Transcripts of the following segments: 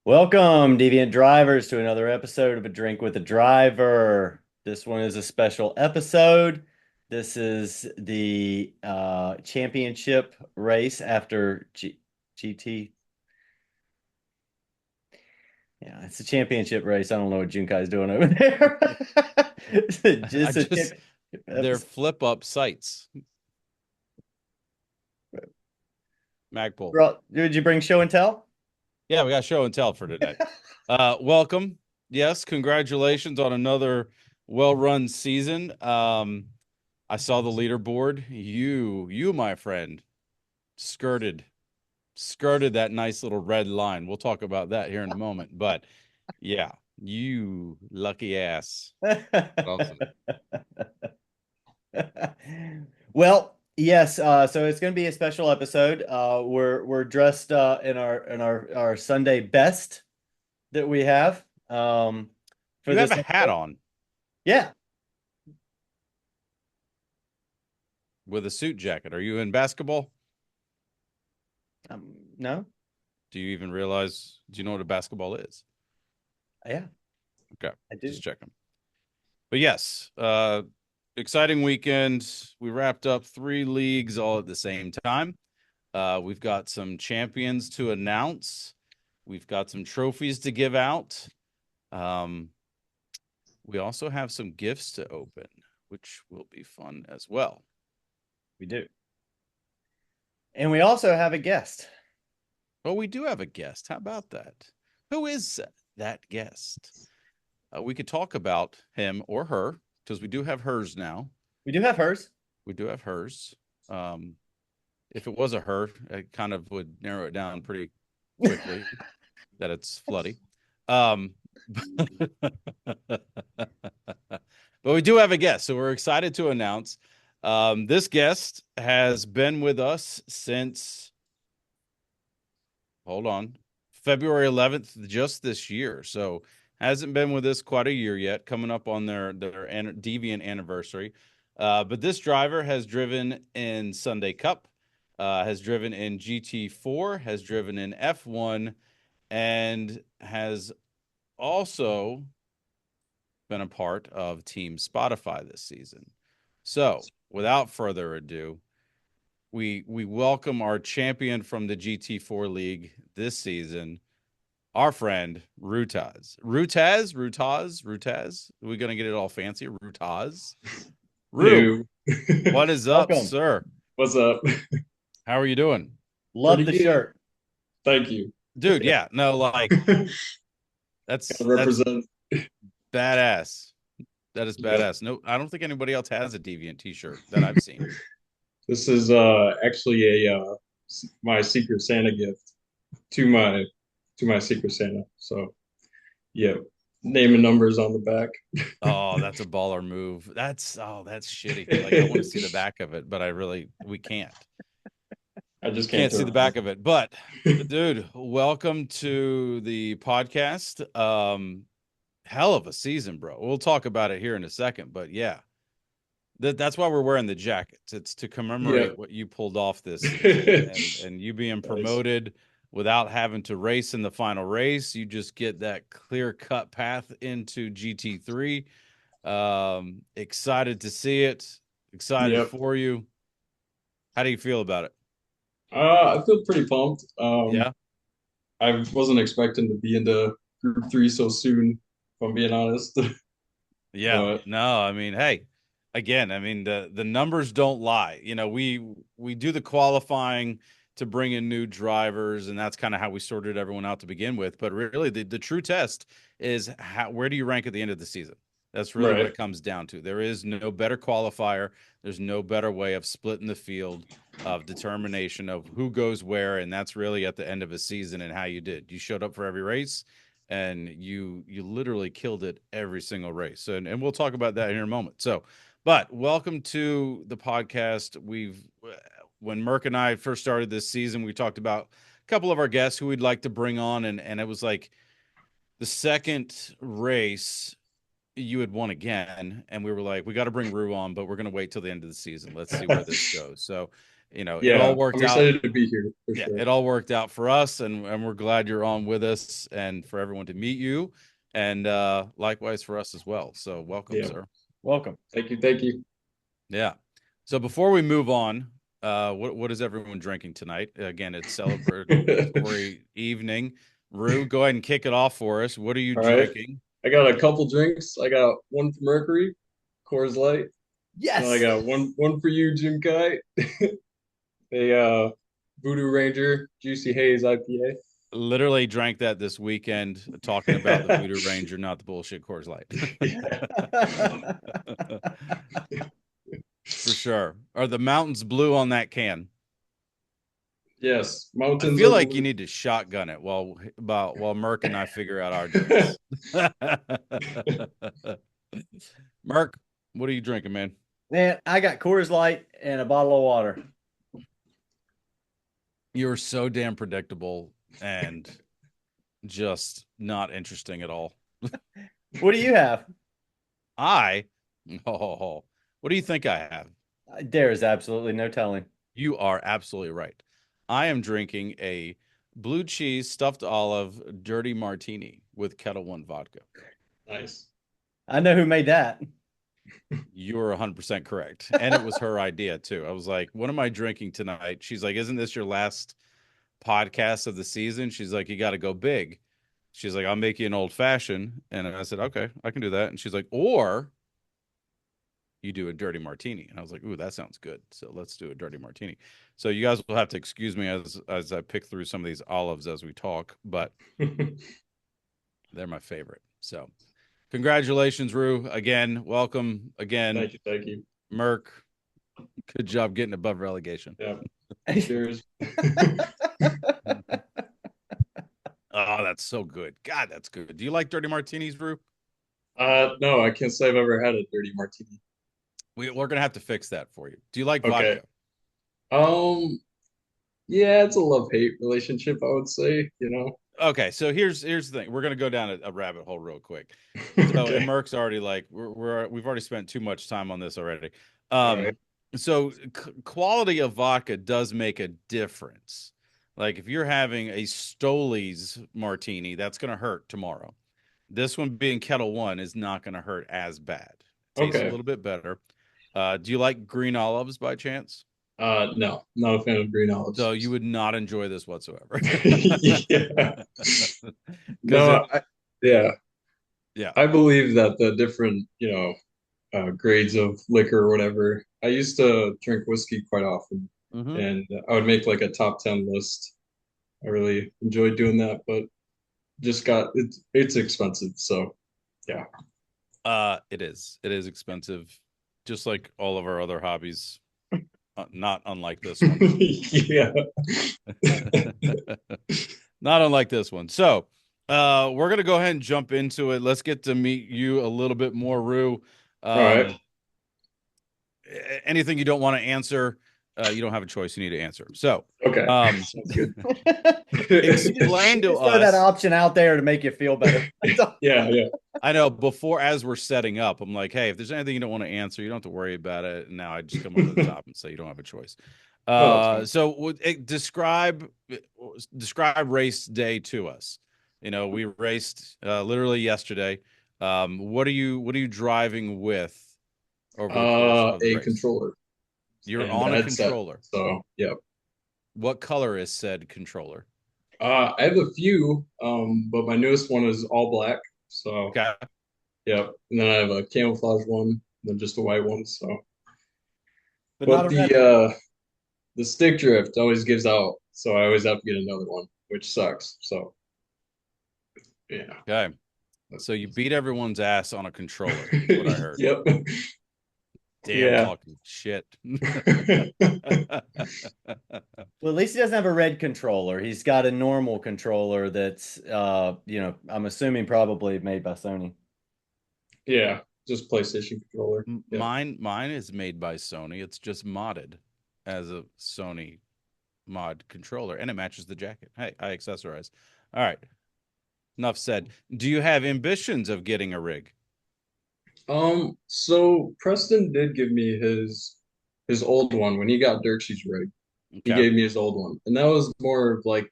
Welcome, Deviant Drivers, to another episode of A Drink with a Driver. This one is a special episode. This is the championship race after GT. Yeah, it's a championship race. I don't know what Junkai's doing over there. It's a, I just a just championship they're episode. flip up sites. Magpul. Did you bring show and tell? Yeah, we got show and tell for today. Welcome. Yes, congratulations on another well-run season. I saw the leaderboard. You, my friend, skirted skirted that nice little red line. We'll talk about that here in a moment. But yeah, you lucky ass. Awesome. Well, yes. So it's going to be a special episode. We're dressed in our Sunday best that we have for You have this a hat episode. on Yeah. with a suit jacket. Are you in basketball? No. Do you even realize? Do you know what a basketball is? Yeah, Okay, I do. just checking. But yes, exciting weekend. We wrapped up three leagues all at the same time. We've got some champions to announce. We've got some trophies to give out. Um, we also have some gifts to open, which will be fun as well. We do. And we also have a guest. Oh, we do have a guest. How about that? Who is that guest? We could talk about him or her because we do have hers now. We do have hers. We do have hers. Um, if it was a her, it kind of would narrow it down pretty quickly that it's Floody. Um, but we do have a guest, so we're excited to announce. This guest has been with us since, hold on, February 11th, just this year. So hasn't been with us quite a year yet, coming up on their Deviant anniversary. But this driver has driven in Sunday Cup, has driven in GT4, has driven in F1, and has also been a part of Team Spotify this season. So, without further ado, we welcome our champion from the GT4 League this season, our friend Rutaz. Rutaz. Are we gonna get it all fancy? Rutaz. Rue, Hello. what is up, Welcome. sir? What's up? How are you doing? Love Pretty the good. shirt. Thank you. Dude, yeah, no, like Gotta that's represent. badass. That is Yep. badass. No, I don't think anybody else has a Deviant t-shirt that I've seen. This is actually a my Secret Santa gift to my Secret Santa. So yeah, name and numbers on the back. Oh, that's a baller move. That's shitty. Like I want to see the back of it, but we can't. I just can't Can't see throw the it. back of it. But dude, welcome to the podcast. Hell of a season, bro. We'll talk about it here in a second, but yeah. That's why we're wearing the jackets. It's to Yeah. commemorate what you pulled off this season and you being Nice. promoted without having to race in the final race. You just get that clear cut path into GT3. Excited to see it. Excited Yep. for you. How do you feel about it? I feel pretty pumped. Yeah. I wasn't expecting to be into Group 3 so soon, if I'm being honest. Yeah. But No, I mean, hey, again, I mean the numbers don't lie. You know, we do the qualifying to bring in new drivers, and that's kind of how we sorted everyone out to begin with. But really, the true test is where do you rank at the end of the season? That's really what right. it comes down to. There is no better qualifier. There's no better way of splitting the field of determination of who goes where, and that's really at the end of a season and how you did. You showed up for every race and you literally killed it every single race. And we'll talk about that in a moment. So, but welcome to the podcast. When Merck and I first started this season, we talked about a couple of our guests who we'd like to bring on, and it was like the second race you had won again, and we were like, we got to bring Rue on, but we're going to wait till the end of the season. Let's see where this goes. So you know, it all Yeah, worked I'm out. excited to be here for Yeah, sure. it all worked out for us, and we're glad you're on with us, and for everyone to meet you, and likewise for us as well. So welcome, Yeah. sir. Welcome. Thank you. Thank you. Yeah. So before we move on, what is everyone drinking tonight? Again, it's celebratory evening. Rue, go ahead and kick it off for us. What are you All right. drinking? I got a couple drinks. I got one for Mercury, Coors Light. And I Yes. got one for you, Jim Kai. A Voodoo Ranger Juicy Haze IPA. Literally drank that this weekend, talking about the Voodoo Ranger, not the bullshit Coors Light. For sure. Are the mountains blue on that can? Yes, I mountains feel are like you blue. need to shotgun it while Merc and I figure out our drinks. Merc, what are you drinking, man? Man, I got Coors Light and a bottle of water. You're so damn predictable and just not interesting at all. What do you have? Oh, what do you think I have? There is absolutely no telling. You are absolutely right. I am drinking a blue cheese stuffed olive dirty martini with Kettle One vodka. Nice. I know who made that. You're 100% correct. And it was her idea too. I was like, what am I drinking tonight? She's like, isn't this your last podcast of the season? She's like, you got to go big. She's like, I'll make you an old fashioned. And I said, okay, I can do that. And she's like, or you do a dirty martini. And I was like, ooh, that sounds good. So let's do a dirty martini. So you guys will have to excuse me as I pick through some of these olives as we talk, but they're my favorite. So congratulations, Rue. Again, welcome again. Thank you. Thank you. Merc, good job getting above relegation. Yeah. Cheers. Oh, that's so good. God, that's good. Do you like dirty martinis, Rue? No, I can't say I've ever had a dirty martini. We're gonna have to fix that for you. Do you like Okay. vodka? Yeah, it's a love-hate relationship, I would say, you know. Okay, so here's the thing. We're gonna go down a rabbit hole real quick. So, and Okay. Merck's already like we've already spent too much time on this already. All right. So quality of vodka does make a difference. Like if you're having a Stoli's martini, that's gonna hurt tomorrow. This one being Kettle One is not gonna hurt as bad. Tastes a Okay. little bit better. Do you like green olives by chance? No, not a fan of green So olives. you would not enjoy this whatsoever. Yeah. Because No, yeah. yeah. I believe that the different, grades of liquor or whatever. I used to drink whiskey quite often, Mm-hmm. and I would make like a top 10 list. I really enjoyed doing that, but just got it's expensive. So yeah. It is. It is expensive, just like all of our other hobbies. Not unlike this one. Yeah. Not unlike this one. So, we're gonna go ahead and jump into it. Let's get to meet you a little bit more, Rue. All right. Anything you don't want to answer, you don't have a choice. You need to answer. So, Okay. Sounds good. explain to Just throw that us. option out there to make you feel better. Yeah, yeah. I know before, as we're setting up, I'm like, hey, if there's anything you don't want to answer, you don't have to worry about it. And now I just come over the top and say you don't have a choice. No, that's fine. So describe race day to us. You know, we raced literally yesterday. What are you driving with over the course of the A race? controller You're and on a a headset. controller. So, yeah. What color is said controller? I have a few, but my newest one is all black. So, Okay. yeah. And then I have a camouflage one, and then just a white one. So, But not but a red one. the stick drift always gives out, so I always have to get another one, which sucks. So, yeah. Okay. So you beat everyone's ass on a controller. Is what I heard. Yep. Damn, Yeah. talking shit. Well, at least he doesn't have a red controller. He's got a normal controller that's I'm assuming probably made by Sony. Yeah, just PlayStation controller. Yeah. Mine is made by Sony. It's just modded as a Sony mod controller, and it matches the jacket. Hey, I accessorize. All right. Enough said. Do you have ambitions of getting a rig? So Preston did give me his old one when he got Dirksey's rig. He Okay. gave me his old one, and that was more of like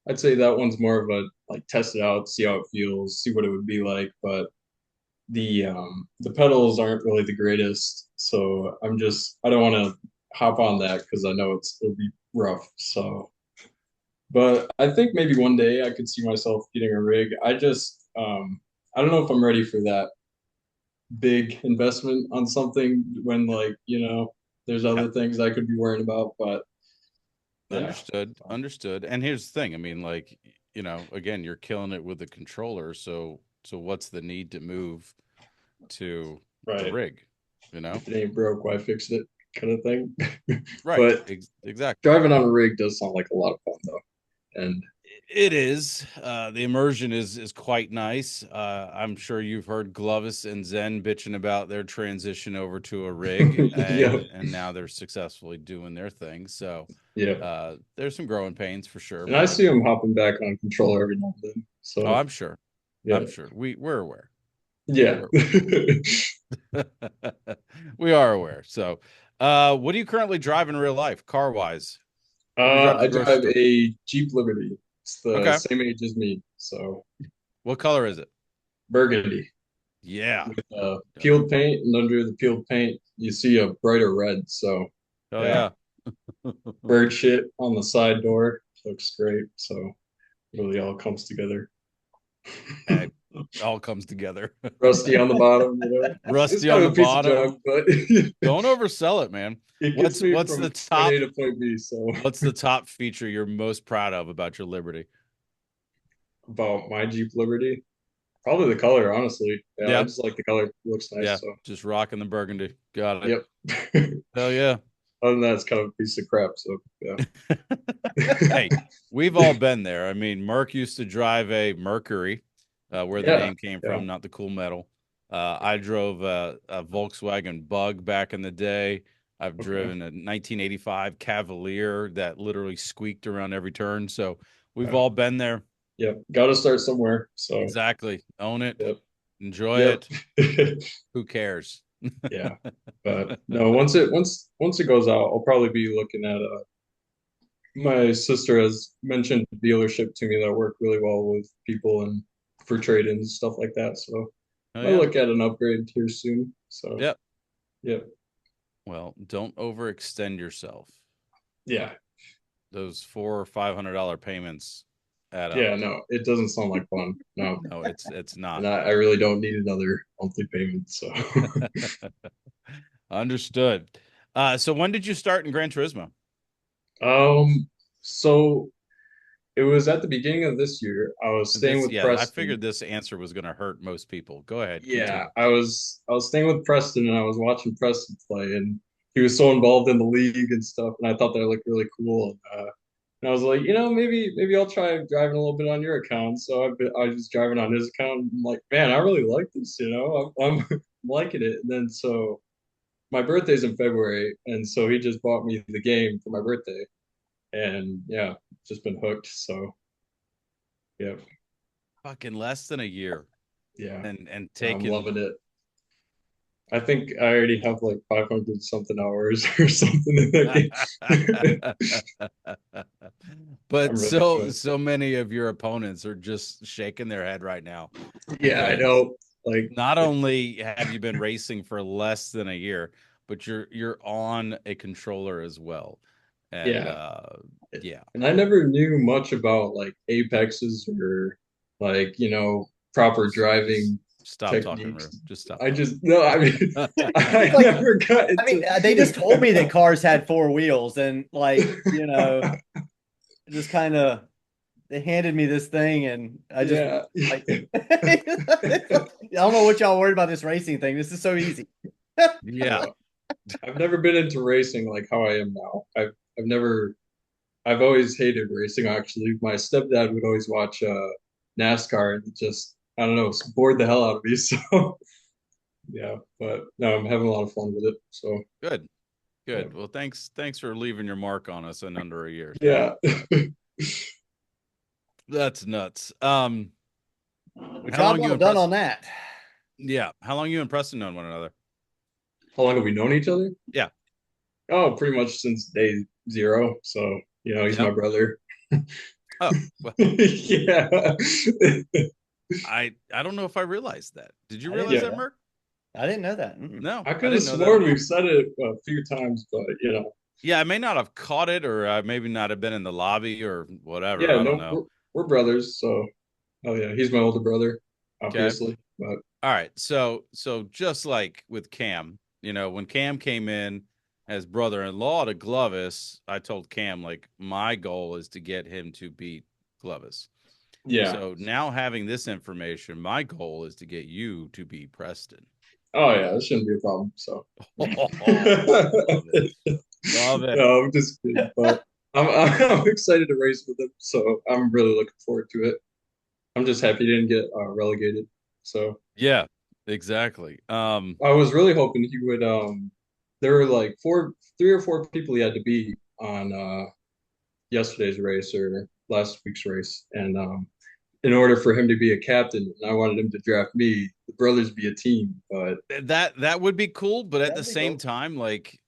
I'd say that one's more of a like test it out, see how it feels, see what it would be like. But the pedals aren't really the greatest, so I don't want to hop on that because I know it'll be rough. So, but I think maybe one day I could see myself getting a rig. I don't know if I'm ready for that big investment on something when like, there's Yeah. other things I could be worrying about, but yeah. Understood. And here's the thing. I mean, like, again, you're killing it with the controller. So what's the need to move to the Right. rig? You know? If it ain't broke, why fix it kind of thing. Right. But Exactly. driving on a rig does sound like a lot of fun though. And It is. The immersion is quite nice. I'm sure you've heard Glovis and Zen bitching about their transition over to a rig, yeah, and now they're successfully doing their thing. So yeah. there's some growing pains for sure, And I but see them hopping back on controller every now and then. oh, So I'm sure. yeah, I'm sure. We're aware. yeah. We're, we are aware. So, what do you currently drive in real life, car wise? What do you drive to the I grocery drive store? a Jeep Liberty. It's the Okay. same age as me, so What color is it? burgundy Yeah. with Oh, peeled paint, and under the peeled paint, you see a brighter red. So oh yeah, yeah. bird shit on the side door looks great. So really all comes together. Hey, all comes together. Rusty on the bottom, It's Rusty kind on the of a piece of bottom. junk, but Don't oversell it, man. it gets What's me what's from the point top A to point B. So what's the top feature you're most proud of about your Liberty? about my Jeep Liberty, probably the color, honestly. Yeah, I Yeah. just like the color. It looks Yeah. nice. So Just rocking the burgundy. Got it. yep. Hell yeah. Other than that, it's kind of a piece of crap. So yeah. Hey, we've all been there. I mean, Merc used to drive a Mercury, where the Yeah. name came Yeah. from, not the cool metal. I drove a Volkswagen Bug back in the day. I've Okay. driven a 1985 Cavalier that literally squeaked around every turn. So we've Yeah. all been there. Yep. Got to start somewhere. So Exactly. Own it. yep. Enjoy Yep. it. Who cares? Yeah. But no, once it goes out, I'll probably be looking at my sister has mentioned a dealership to me that work really well with people and for trade-ins, stuff like that. So Oh I'll yeah. look at an upgrade here soon. So Yep. yep. Well, don't overextend yourself. Yeah. Those $400 or $500 payments add up. Yeah, no, it doesn't sound like fun. No. No, it's And not. I really don't need another monthly payment. So Understood. So when did you start in Gran Turismo? um so it was at the beginning of this year. I was staying This, with yeah, I Preston. figured this answer was going to hurt most people. Go ahead, Yeah, continue. I was staying with Preston and I was watching Preston play and he was so involved in the league and stuff and I thought that looked really cool. And I was like, maybe I'll try driving a little bit on your account. So I was just driving on his account. And I'm like, man, I really like this. I'm liking it. And then so my birthday's in February, and so he just bought me the game for my birthday, and yeah, just been hooked. So yeah, Fucking less than a year, yeah, and I'm taking. loving it. I think I already have like 500 something hours or something in that game. But I'm really so enjoying so many of your opponents are just shaking their head right now it. Yeah, I because know. Like not it's only have you been racing for less than a year, but you're on a controller as well. And yeah, yeah, and I never knew much about like apexes or like proper just driving stop talking, techniques. Rue. Just stop I talking. just no, I mean It's I like, never got I mean, into they just told me that cars had four wheels, and like, just kind of they handed me this thing, and I just yeah. like, I don't know what y'all worried about this racing thing. This is so easy. Yeah. No, I've never been into racing like how I am now. I've never I've always hated racing actually. My stepdad would always watch NASCAR and it just I don't know, it's bored the hell out of me. So yeah, but no, I'm having a lot of fun with it. So Good. yeah. Good. Well, thanks for leaving your mark on us in under a year. Yeah. That's nuts. Well, How job long you well and done on Preston? that. Yeah, how long you and Preston known one another? How long have we known each other? Yeah. Oh, pretty much since day zero. So, he's Yeah. my brother. Oh, well, Yeah. I don't know if I realized that. Did you I didn't realize know Yeah. that, that. Merc? I didn't know that. Mm-mm. No, I I could have didn't know that at sworn all. we've said it a few times, but Yeah, I may not have caught it, or I maybe not have been in the lobby or whatever. yeah, I don't no, know. we're brothers. So, oh yeah, he's my older brother, Okay. obviously. But All right. So just like with Cam, when Cam came in as brother-in-law to Glovis, I told Cam like my goal is to get him to beat Glovis. yeah. So now having this information, my goal is to get you to beat Preston. Oh yeah, that shouldn't be a problem. So, Love it. Love it. no, I'm just kidding. But I'm excited to race with him. So I'm really looking forward to it. I'm just happy he didn't get relegated. So Yeah, exactly. I was really hoping he would. There were like 3 or 4 people he had to beat on yesterday's race or last week's race, and in order for him to be a captain, and I wanted him to draft me, the brothers be a team. But That would be cool, but at the That'd be same cool. time, like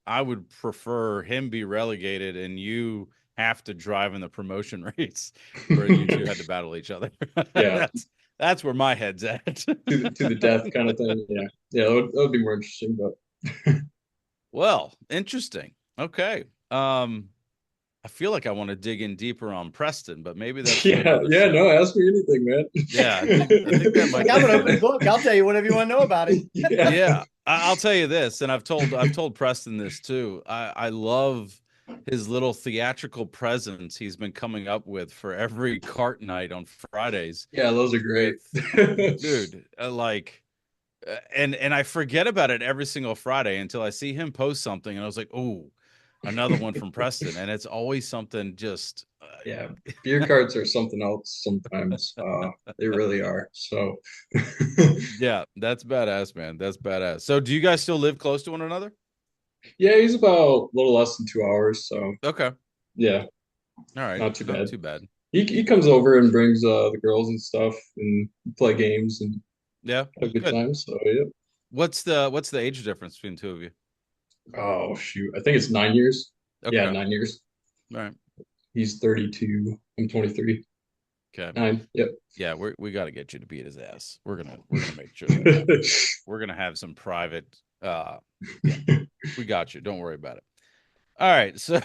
I would prefer him be relegated and you have to drive in the promotion race where you two had to battle each other. yeah, That's where my head's at. to the death kind of thing. Yeah, yeah, that would be more interesting. But Well, interesting. Okay. I feel like I want to dig in deeper on Preston, but maybe that's for yeah, another yeah, no, show. ask me anything, man. Yeah, I think that might Like I'm be an open book. I'll tell you whatever you want to know about him. Yeah. Yeah, I'll tell you this, and I've told Preston this too. I love his little theatrical presence he's been coming up with for every cart night on Fridays. Yeah, those are great. With dude, and I forget about it every single Friday until I see him post something, and I was like, oh, another one from Preston, and it's always something just. Yeah, beer carts are something else sometimes. They really are. So, Yeah, that's badass, man. That's badass. So, do you guys still live close to one another? yeah, he's about a little less than 2 hours. So, Okay, yeah, all right, not too not bad. too bad. He comes over and brings the girls and stuff and play games and Yeah, have a good good. time. So, yeah. What's the age difference between the two of you? Oh, shoot. I think it's 9 years. Yeah, Okay. 9 years. All right. He's 32. I'm 23. Okay. 9. Yep. Yeah, we got to get you to beat his ass. We're gonna make sure that happens. We're gonna have some private. Yeah, we got you. Don't worry about it. All right. So,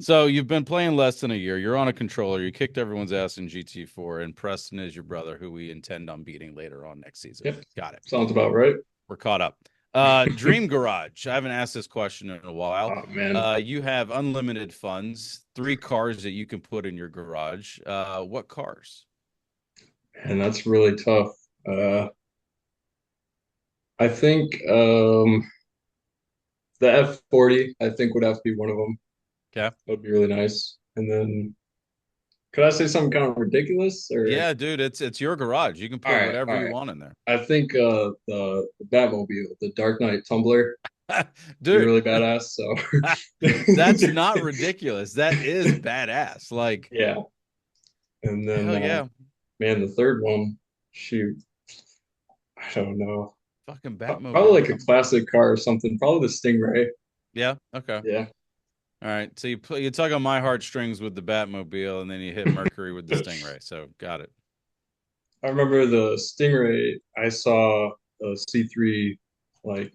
so you've been playing less than a year. You're on a controller. You kicked everyone's ass in GT4, and Preston is your brother, who we intend on beating later on next season. Yep. Got it. Sounds about right. We're caught up. Dream Garage. I haven't asked this question in a while. Oh, man. You have unlimited funds, 3 cars that you can put in your garage. What cars? And that's really tough. Uh, I think the F40, I think would have to be one of them. Okay. That would be really nice. And then could I say something kind of ridiculous or Yeah, dude, it's your garage. You can all put right, whatever all you right. want in there. I think the Batmobile, the Dark Knight Tumbler, be Dude, really badass. So that's not ridiculous. That is badass. Like, yeah. And then hell yeah. man, the third one, shoot, I don't know. Fucking Probably Batmobile. like a classic car or something. Probably the Stingray. Yeah, okay. Yeah. All right. So you tug on my heartstrings with the Batmobile, and then you hit Mercury with the Stingray. So got it. I remember the Stingray. I saw a C3 like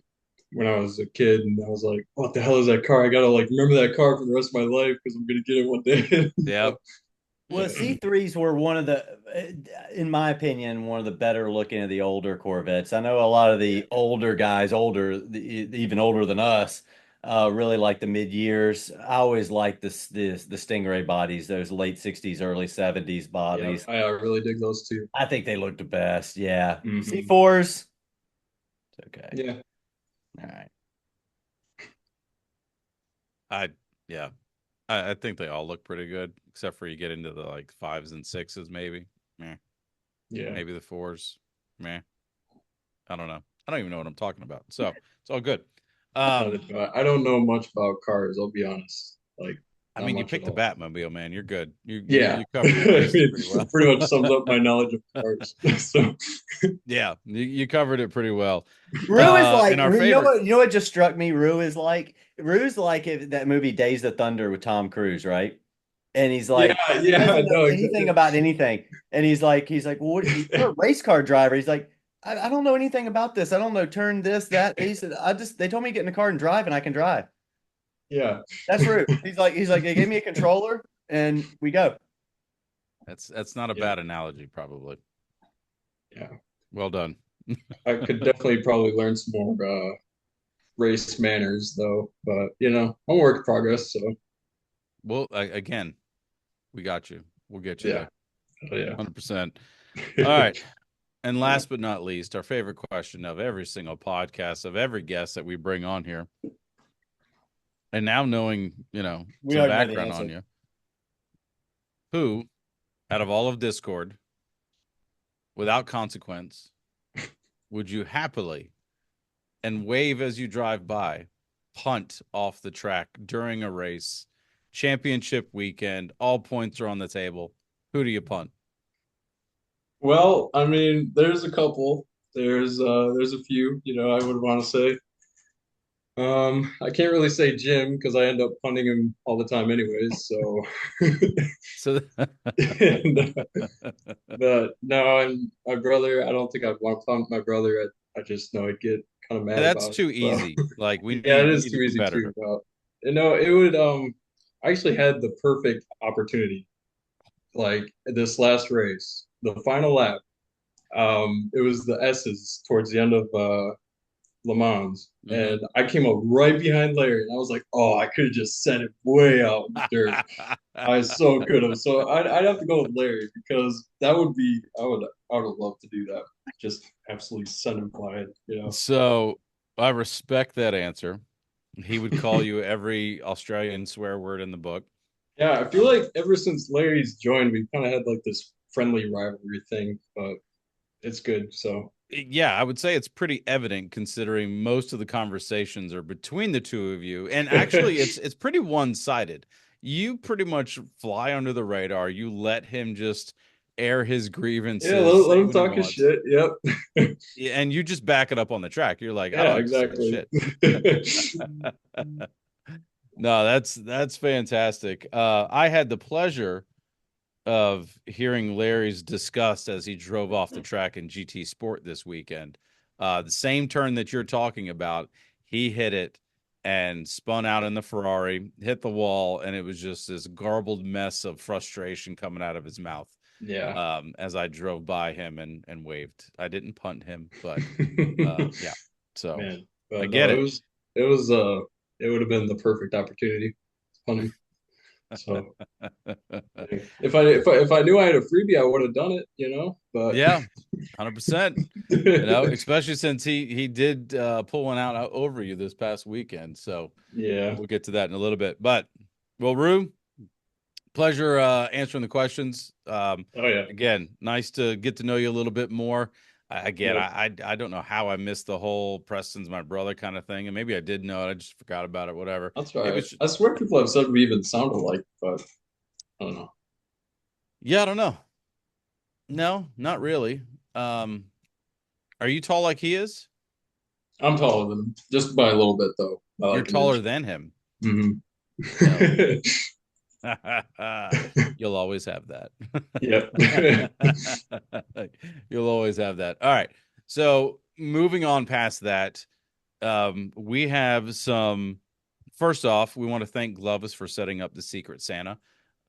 when I was a kid, and I was like, "What the hell is that car? I gotta like remember that car for the rest of my life because I'm gonna get it one day." Yeah. Well, C3s were one of the, in my opinion, one of the better looking of the older Corvettes. I know a lot of the older guys, even older than us, really like the mid years. I always liked the Stingray bodies, those late 60s, early 70s Yeah, bodies. I really dig those too. I think they look the best. Yeah. Mhm. C4s. Okay. Yeah. All right. I yeah. I think they all look pretty good, except for you get into the like 5s and 6s, maybe. Meh. Yeah. Maybe the 4s. Meh. I don't know. I don't even know what I'm talking about. So it's all good. I don't know much about cars, I'll be honest. Like I not mean, you much at picked the all. Batmobile, man. You're good. You Yeah, you covered the I bases mean, pretty well. pretty much sums up my knowledge of cars. So Yeah, you covered it pretty well. Rue is And like, our you know favorite. what? You know what just struck me? Rue's like if that movie Days of Thunder with Tom Cruise, right? And he's yeah, like, he yeah, I doesn't know know anything exactly. about anything. And well, you're a race car driver. He's like, I don't know anything about this. I don't know, turn this, that. He said, they told me to get in the car and drive, and I can drive. Yeah. That's Rue. He's like, they gave me a controller and we go. That's not a Yeah, bad analogy, probably. yeah. Well done. I could definitely probably learn some more race manners though, but I'm a work in progress, so Well, again, we got you. We'll get you yeah. there. Oh, yeah. 100%. All right. And last but not least, our favorite question of every single podcast, of every guest that we bring on here. And now knowing, We some already know the background on answer. you, who, out of all of Discord, without consequence, would you happily and wave as you drive by, punt off the track during a race, championship weekend, all points are on the table? Who do you punt? Well, I mean, there's a couple. There's a few, I would want to say. I can't really say Jim because I end up punting him all the time anyways, so So and, but no, and my brother, I don't think I'd want to punt my brother. I just know I'd get kind of mad that's about it. too So easy. Like we yeah, it need we is need too a easy too. competitor. But it would I actually had the perfect opportunity like this last race, the final lap. It was the S's towards the end of Le Mans, and I came up right behind Larry, and I was like, "Oh, I could have just sent it way out in the dirt. I so could have." So I'd have to go with Larry because that would be I would have loved to do that. Just absolutely send him flying. So I respect that answer. He would call you every Australian swear word in the book. Yeah, I feel like ever since Larry's joined, we've kind of had like this friendly rivalry thing, but it's good. So Yeah, I would say it's pretty evident considering most of the conversations are between the two of you. And actually it's pretty one-sided. You pretty much fly under the radar. You let him just air his yeah, grievances, let say him what he talk his wants. shit. Yep. And you just back it up on the track. You're like, I don't Yeah, have to say exactly. shit. No, that's fantastic. I had the pleasure of hearing Larry's disgust as he drove off the track in GT Sport this weekend. The same turn that you're talking about, he hit it and spun out in the Ferrari, hit the wall, and it was just this garbled mess of frustration coming out of his mouth. Yeah. As I drove by him and waved. I didn't punt him, but yeah. So Man, I but get no, it. it would have been the perfect opportunity. It's funny. So if I knew I had a freebie, I would have done it. But Yeah, 100%. Especially since he did pull one out over you this past weekend. So yeah. we'll get to that in a little bit. But well, Rue, pleasure answering the questions. Oh yeah. Again, nice to get to know you a little bit more. Again, Yep. I don't know how I missed the whole Preston's my brother kind of thing, and maybe I did know it. I just forgot about it. Whatever. That's all Maybe right. it's I swear people have said we even sound alike, but I don't know. yeah, I don't know. No, not really. Um, are you tall like he is? I'm taller than him, just by a little bit though. By You're like an taller inch. than him. No. Hmm. You'll always have that. Yep. You'll always have that. All right. So moving on past that, we have some. First off, we want to thank Glovis for setting up the Secret Santa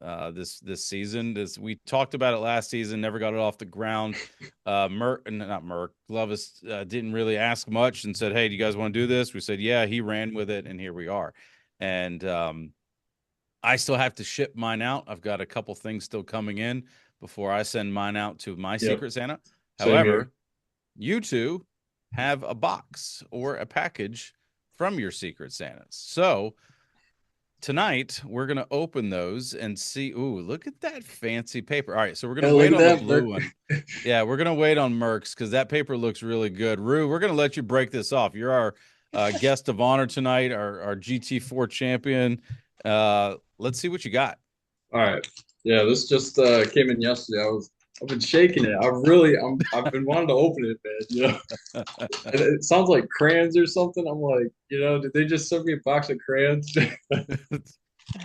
this season. We talked about it last season, never got it off the ground. Not Merck. Glovis didn't really ask much and said, "Hey, do you guys want to do this?" We said, "Yeah." He ran with it, and here we are. And I still have to ship mine out. I've got a couple things still coming in before I send mine out to my Yep. Secret Santa. Same here. However, you two have a box or a package from your Secret Santas. So tonight we're going to open those and see. Ooh, look at that fancy paper. All right, so we're going to Yeah, wait look on the at that, blue Merc. one. Yeah, we're going to wait on Merck's because that paper looks really good. Rue, we're going to let you break this off. You're our guest of honor tonight, our GT4 champion. Let's see what you got. All right. Yeah, this just came in yesterday. I've been shaking it. I've been wanting to open it, man. You know, and it sounds like crayons or something. I'm like, did they just send me a box of crayons?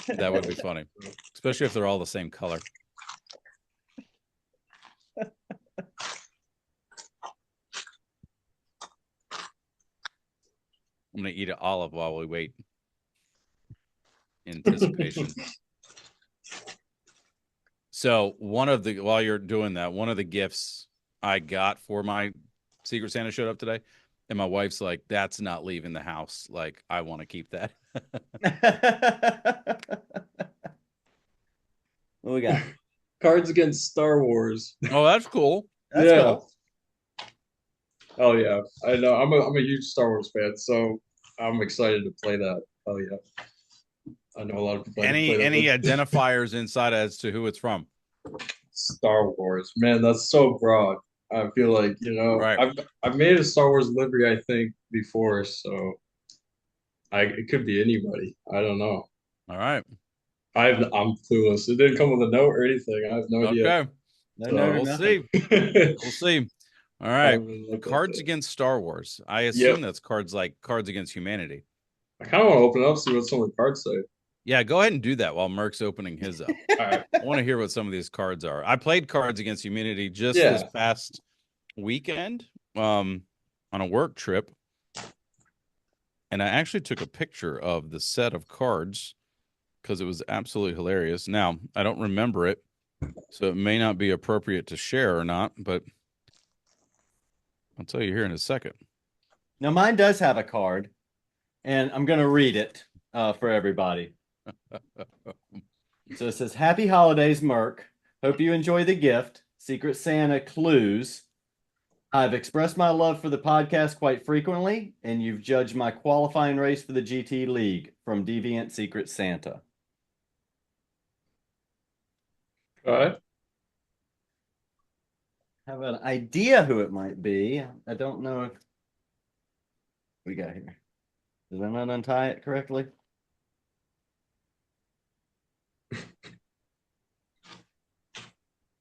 That would be funny, especially if they're all the same color. I'm gonna eat an olive while we wait. Anticipation. So while you're doing that, one of the gifts I got for my Secret Santa showed up today, and my wife's like, "That's not leaving the house. Like, I want to keep that." What we got? Cards Against Star Wars. Oh, that's cool. That's Yeah. cool. Oh yeah, I know. I'm a huge Star Wars fan, so I'm excited to play that. Oh yeah, I know a lot of people. Any identifiers inside as to who it's from? Star Wars, man, that's so broad. I feel like Right. I've made a Star Wars livery, I think, before, so it could be anybody. I don't know. All right. I'm clueless. It didn't come with a note or anything. I have no idea. Okay. No, So, no, We'll nothing. see. We'll see. All right. Cards Cards Against Star Wars. I assume that's cards like Cards Against Humanity. I kind of want to open it up, see what some of the cards say. Yeah, go ahead and do that while Merc's opening his up. All right. I want to hear what some of these cards are. I played Cards Against Humanity just this past weekend on a work trip. And I actually took a picture of the set of cards because it was absolutely hilarious. Now, I don't remember it, so it may not be appropriate to share or not, but I'll tell you here in a second. Now, mine does have a card, and I'm going to read it for everybody. So it says, "Happy holidays, Merc. Hope you enjoy the gift. Secret Santa clues. I've expressed my love for the podcast quite frequently, and you've judged my qualifying race for the GT League. From Deviant Secret Santa." All right. Have an idea who it might be. I don't know if we got here. Did I not untie it correctly?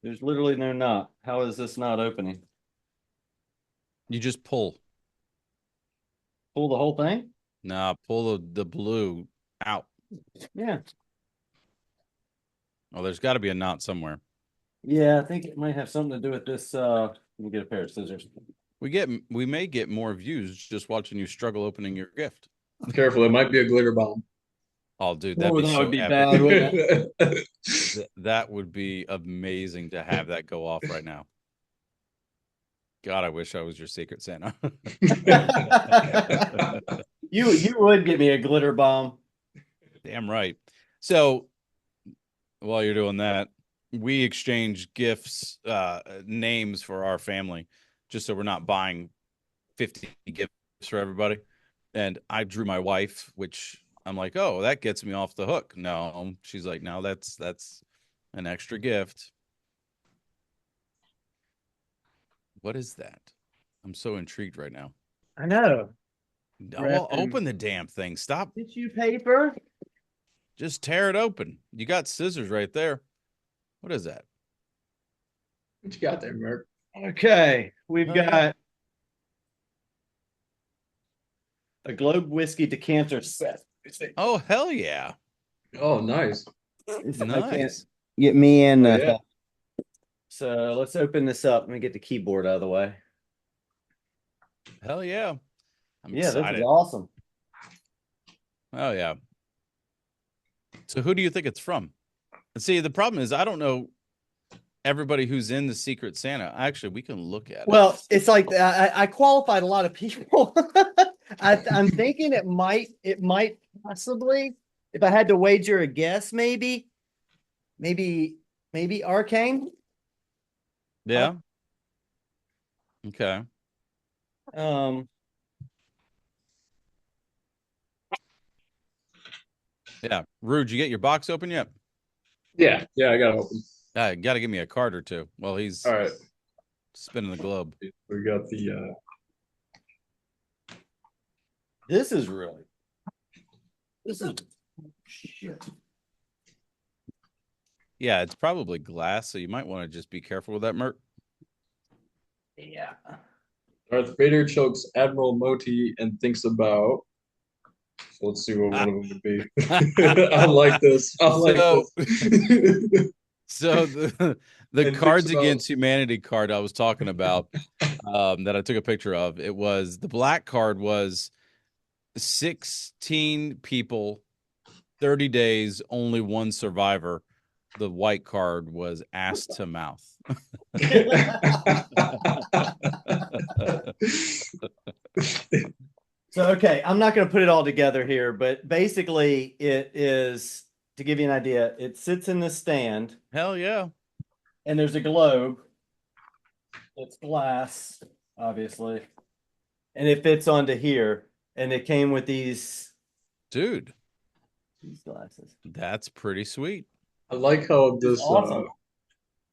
There's literally no knot. How is this not opening? You just pull. Pull the whole thing? Nah, pull the blue out. Yeah. Oh, there's got to be a knot somewhere. Yeah, I think it might have something to do with this. Let me get a pair of scissors. We may get more views just watching you struggle opening your gift. Careful, it might be a glitter bomb. Oh, dude, that'd be that so would be epic. bad, wouldn't it? That would be amazing to have that go off right now. God, I wish I was your Secret Santa. You would give me a glitter bomb. Damn right. So while you're doing that, we exchange gifts, names for our family, just so we're not buying 50 gifts for everybody. And I drew my wife, which I'm like, oh, that gets me off the hook. No, she's like, no, that's an extra gift. What is that? I'm so intrigued right now. I know. Well, open the damn thing. Stop. Tissue paper. Just tear it open. You got scissors right there. What is that? What you got there, Merc? Okay, we've got a Globe whiskey decanter set. Oh, hell yeah. Oh, nice. Nice. Get me in. Yeah. So let's open this up. Let me get the keyboard out of the way. Hell yeah. I'm This excited. is awesome. Oh yeah. So who do you think it's from? And see, the problem is I don't know everybody who's in the Secret Santa. Actually, we can look at it. Well, it's like I qualified a lot of people. I'm thinking it might possibly, if I had to wager a guess, maybe Arcane. Yeah. Okay. Yeah. Rude, you get your box open yet? Yeah, I got it open. You got to give me a card or two while he's All right. spinning the globe. We got the This is shit. Yeah, it's probably glass, so you might want to just be careful with that, Merc. Yeah. Darth Vader chokes Admiral Moti and thinks about. So let's see what one of them would be. I like this. I like So, this. so the And thinks Cards about. Against Humanity card I was talking about, that I took a picture of. It was the black card was 16 people, 30 days, only one survivor. The white card was ass to mouth. So, okay, I'm not going to put it all together here, but basically, it is to give you an idea, it sits in the stand Hell yeah. and there's a globe. It's glass, obviously, and it fits onto here. And it came with Dude, these glasses. that's pretty sweet. I like how It's this. awesome.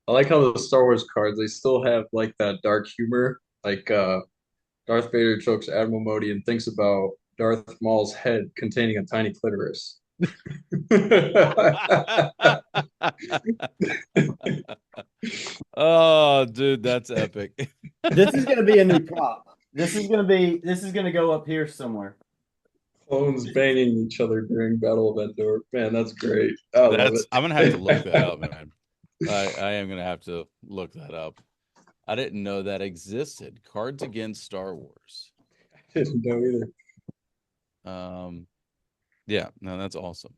I like how the Star Wars cards they still have like that dark humor. Like Darth Vader chokes Admiral Modi and thinks about Darth Maul's head containing a tiny clitoris. Oh, dude, that's epic. This is going to be a new prop. This is going to go up here somewhere. Clones banging each other during Battle of Endor. Man, that's great. I love it. I'm gonna have to look that up, man. I am gonna have to look that up. I didn't know that existed. Cards Against Star Wars. Didn't know either. Yeah, no, that's awesome.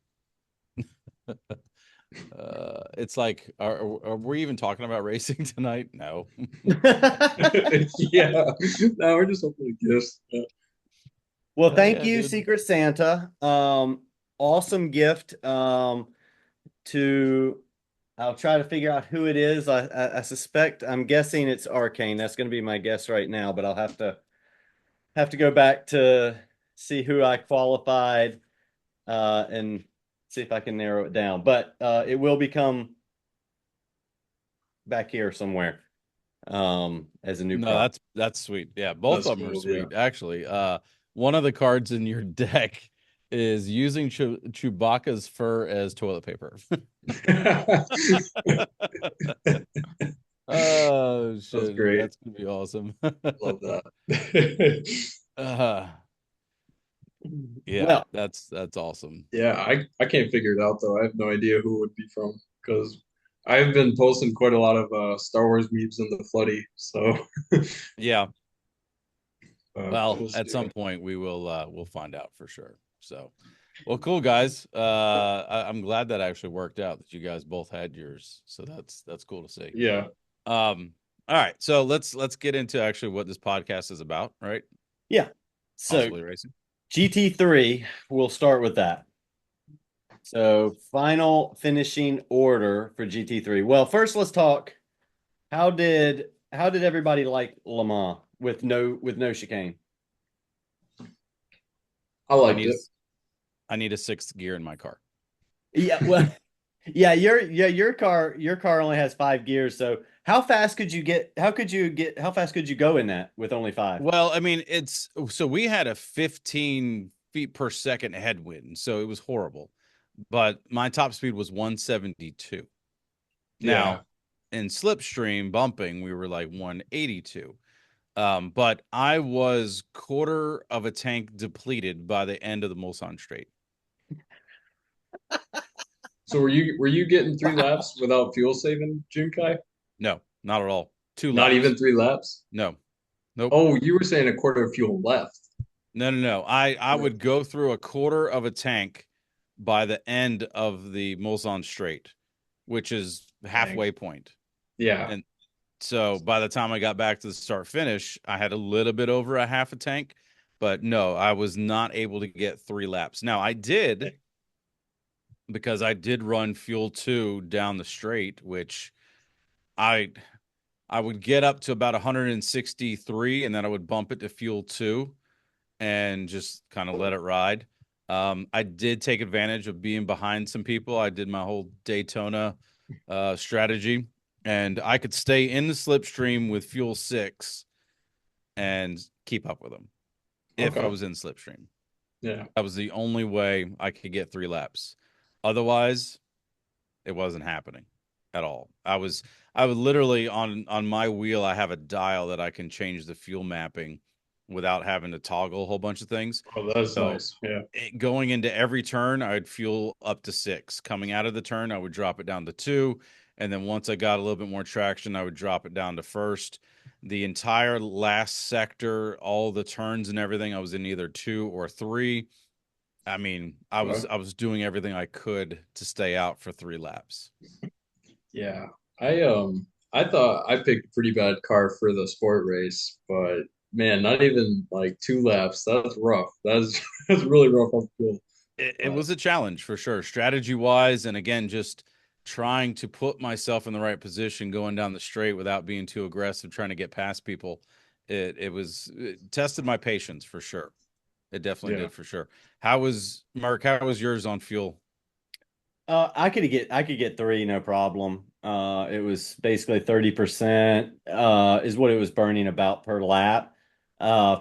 It's like, are we even talking about racing tonight? No. Yeah. No, we're just opening gifts. Yeah. Well, Hell thank yeah, you, dude. Secret Santa. Awesome gift. To I'll try to figure out who it is. I suspect I'm guessing it's Arcane. That's going to be my guess right now, but I'll have to go back to see who I qualified and see if I can narrow it down. But it will become back here somewhere as a new No, prop. that's sweet. Yeah, both That's of them are cool. Yeah. sweet, actually. One of the cards in your deck is using Chewbacca's fur as toilet paper. Oh That's shit, dude, great. that's gonna be awesome. Love that. uh, yeah, Well, that's awesome. Yeah, I can't figure it out though. I have no idea who it would be from because I've been posting quite a lot of Star Wars memes in the Floody. So Yeah, well, we'll at see. some point we'll find out for sure. So, well, cool guys. I'm glad that actually worked out that you guys both had yours. So that's cool to see. Yeah. All right, so let's get into actually what this podcast is about, right? yeah. So Possibly racing. GT3, we'll start with that. So final finishing order for GT3. Well, first let's talk. How did everybody like Le Mans with no chicane? I I liked need it. I need a sixth gear in my car. Yeah, well, yeah, your car only has 5 gears. So how fast could you get? How fast could you go in that with only 5? Well, I mean, so we had a 15 feet per second headwind, so it was horrible. But my top speed was 172. Yeah. Now, in slipstream bumping, we were like 182. But I was quarter of a tank depleted by the end of the Mulsanne Straight. So were you getting three Wow. laps without fuel saving, Junkai? No, not at all. 2 Not laps. even 3 laps? No. Nope. Oh, you were saying a quarter of fuel left. No. I would go through a quarter of a tank by the end of the Mulsanne Straight, which is halfway point. Yeah. And so by the time I got back to the start finish, I had a little bit over a half a tank, but no, I was not able to get 3 laps. Now I did, because I did run fuel 2 down the straight, which I would get up to about 163 and then I would bump it to fuel 2 and just kind of let it ride. I did take advantage of being behind some people. I did my whole Daytona strategy, and I could stay in the slipstream with fuel 6 and keep up with them if I Okay. was in slipstream. Yeah. That was the only way I could get 3 laps. Otherwise, It wasn't happening at all. I would literally on my wheel, I have a dial that I can change the fuel mapping without having to toggle a whole bunch of things. Oh, that's So nice. Yeah. going into every turn, I'd fuel up to 6. Coming out of the turn, I would drop it down to 2. And then once I got a little bit more traction, I would drop it down to first. The entire last sector, all the turns and everything, I was in either 2 or 3. I mean, I was doing everything I could to stay out for 3 laps. Yeah. I thought I picked a pretty bad car for the sport race, but man, not even like 2 laps. That's rough. That's that's really rough on fuel. It But was a challenge for sure, strategy wise, and again, just trying to put myself in the right position going down the straight without being too aggressive, trying to get past people. It tested my patience for sure. It definitely yeah. did for sure. How was Mark? How was yours on fuel? I could get three, no problem. It was basically 30% is what it was burning about per lap.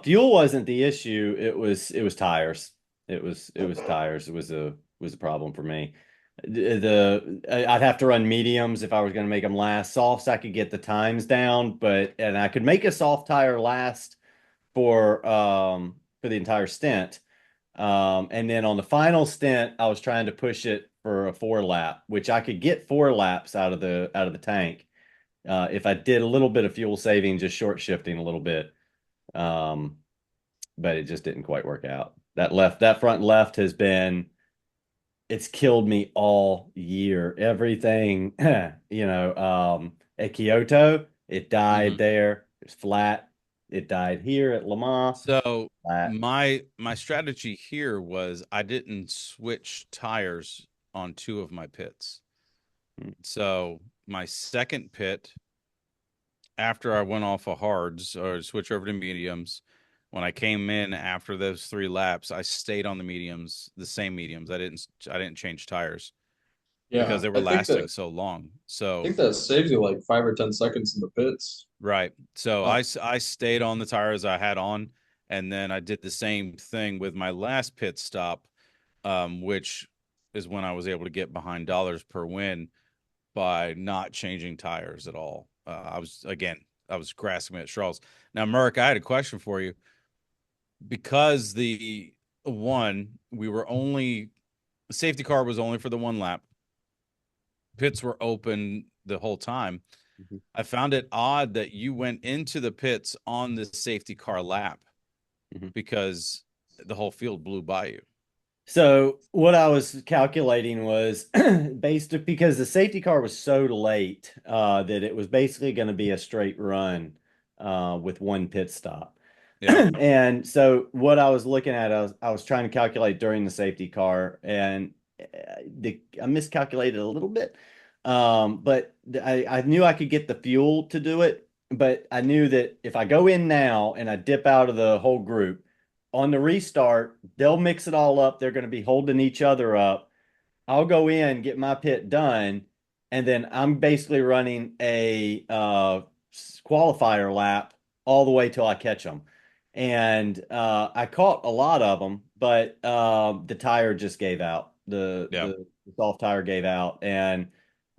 Fuel wasn't the issue. It was tires. It was tires. It was a problem for me. I'd have to run mediums if I was going to make them last. Softs, I could get the times down, and I could make a soft tire last for the entire stint. And then on the final stint, I was trying to push it for a 4 lap, which I could get 4 laps out of the tank if I did a little bit of fuel saving, just short shifting a little bit. Um, but it just didn't quite work out. That front left it's killed me all year. Everything, at Kyoto, it died Hmm. there. It's flat. It died here at Le Mans, So flat. my strategy here was I didn't switch tires on 2 of my pits. So my second pit, after I went off of hards or switch over to mediums, when I came in after those 3 laps, I stayed on the mediums, the same mediums. I didn't change tires because Yeah. they were lasting so long. I So think that saves you like 5 or 10 seconds in the pits. right. So Uh, I stayed on the tires I had on, and then I did the same thing with my last pit stop, which is when I was able to get behind dollars per win by not changing tires at all. I was grasping at straws. Now, Merck, I had a question for you because the safety car was only for the 1 lap. Pits were open the whole time. Mhm. I found it odd that you went into the pits on the safety car lap Mhm. because the whole field blew by you. So what I was calculating was because the safety car was so late that it was basically going to be a straight run with one pit stop. Yeah. And so what I was looking at, I was trying to calculate during the safety car, and I miscalculated a little bit. But I knew I could get the fuel to do it, but I knew that if I go in now and I dip out of the whole group on the restart, they'll mix it all up. They're going to be holding each other up. I'll go in, get my pit done, and then I'm basically running a qualifier lap all the way till I catch them. And I caught a lot of them, but the tire just gave out. Yeah. The soft tire gave out, and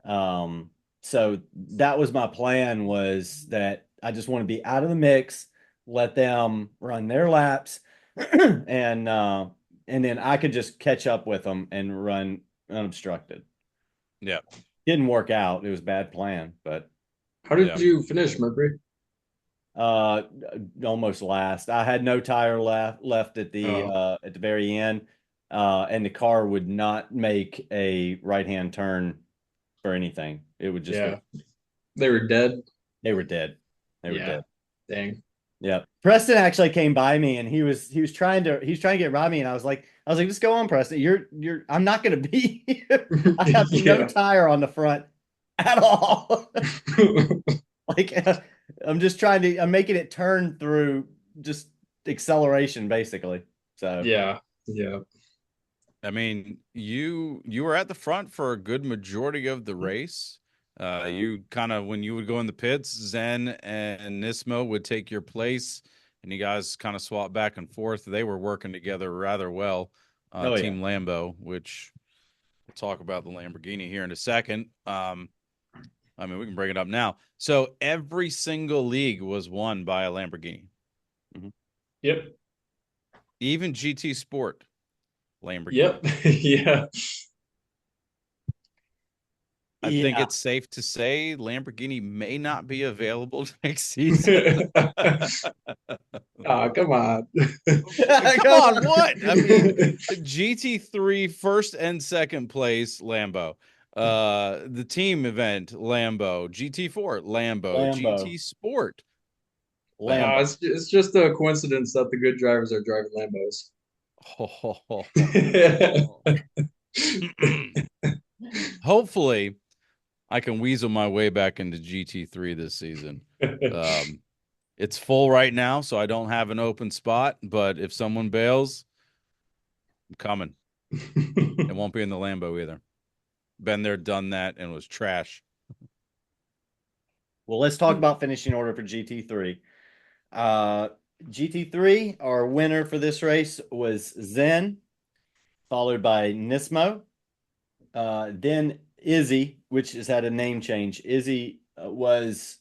um, so that was my plan. Was that I just want to be out of the mix, let them run their laps, and uh, and then I could just catch up with them and run unobstructed. Yeah. Didn't work out. It was a bad plan, but how did Yeah. you finish, Mercury? uh almost last. I had no tire left Oh, at the very end. And the car would not make a right-hand turn for anything. It would just go. yeah. They were dead. They were dead. They were Yeah. dead. Dang. Yeah. Preston actually came by me and he was trying to get by me, and I was like, just go on, Preston. You're I'm not gonna be here. I have no Yeah. tire on the front at all. Like I'm making it turn through just acceleration basically. So Yeah. Yeah. I mean, you were at the front for a good majority of the race. You kind of when you would go in the pits, Zen and Nismo would take your place, and you guys kind of swap back and forth. They were working together rather well, oh yeah. Team Lambo, which We'll talk about the Lamborghini here in a second. I mean, we can bring it up now. So every single league was won by a Lamborghini. Yep. Even GT Sport, Lamborghini. Yep. Yeah. I think Yeah. it's safe to say Lamborghini may not be available next season. Ah, come on. Come on, what? I mean, GT3 first and second place, Lambo. The team event, Lambo. GT4, Lambo. Lambo. GT Sport, Lambo. It's just a coincidence that the good drivers are driving Lambos. Hopefully, I can weasel my way back into GT3 this season. It's full right now, so I don't have an open spot. But if someone bails, I'm coming. It won't be in the Lambo either. Been there, done that, and was trash. Well, let's talk about finishing order for GT3. GT3, our winner for this race was Zen, followed by Nismo. Then Izzy, which has had a name change. Izzy was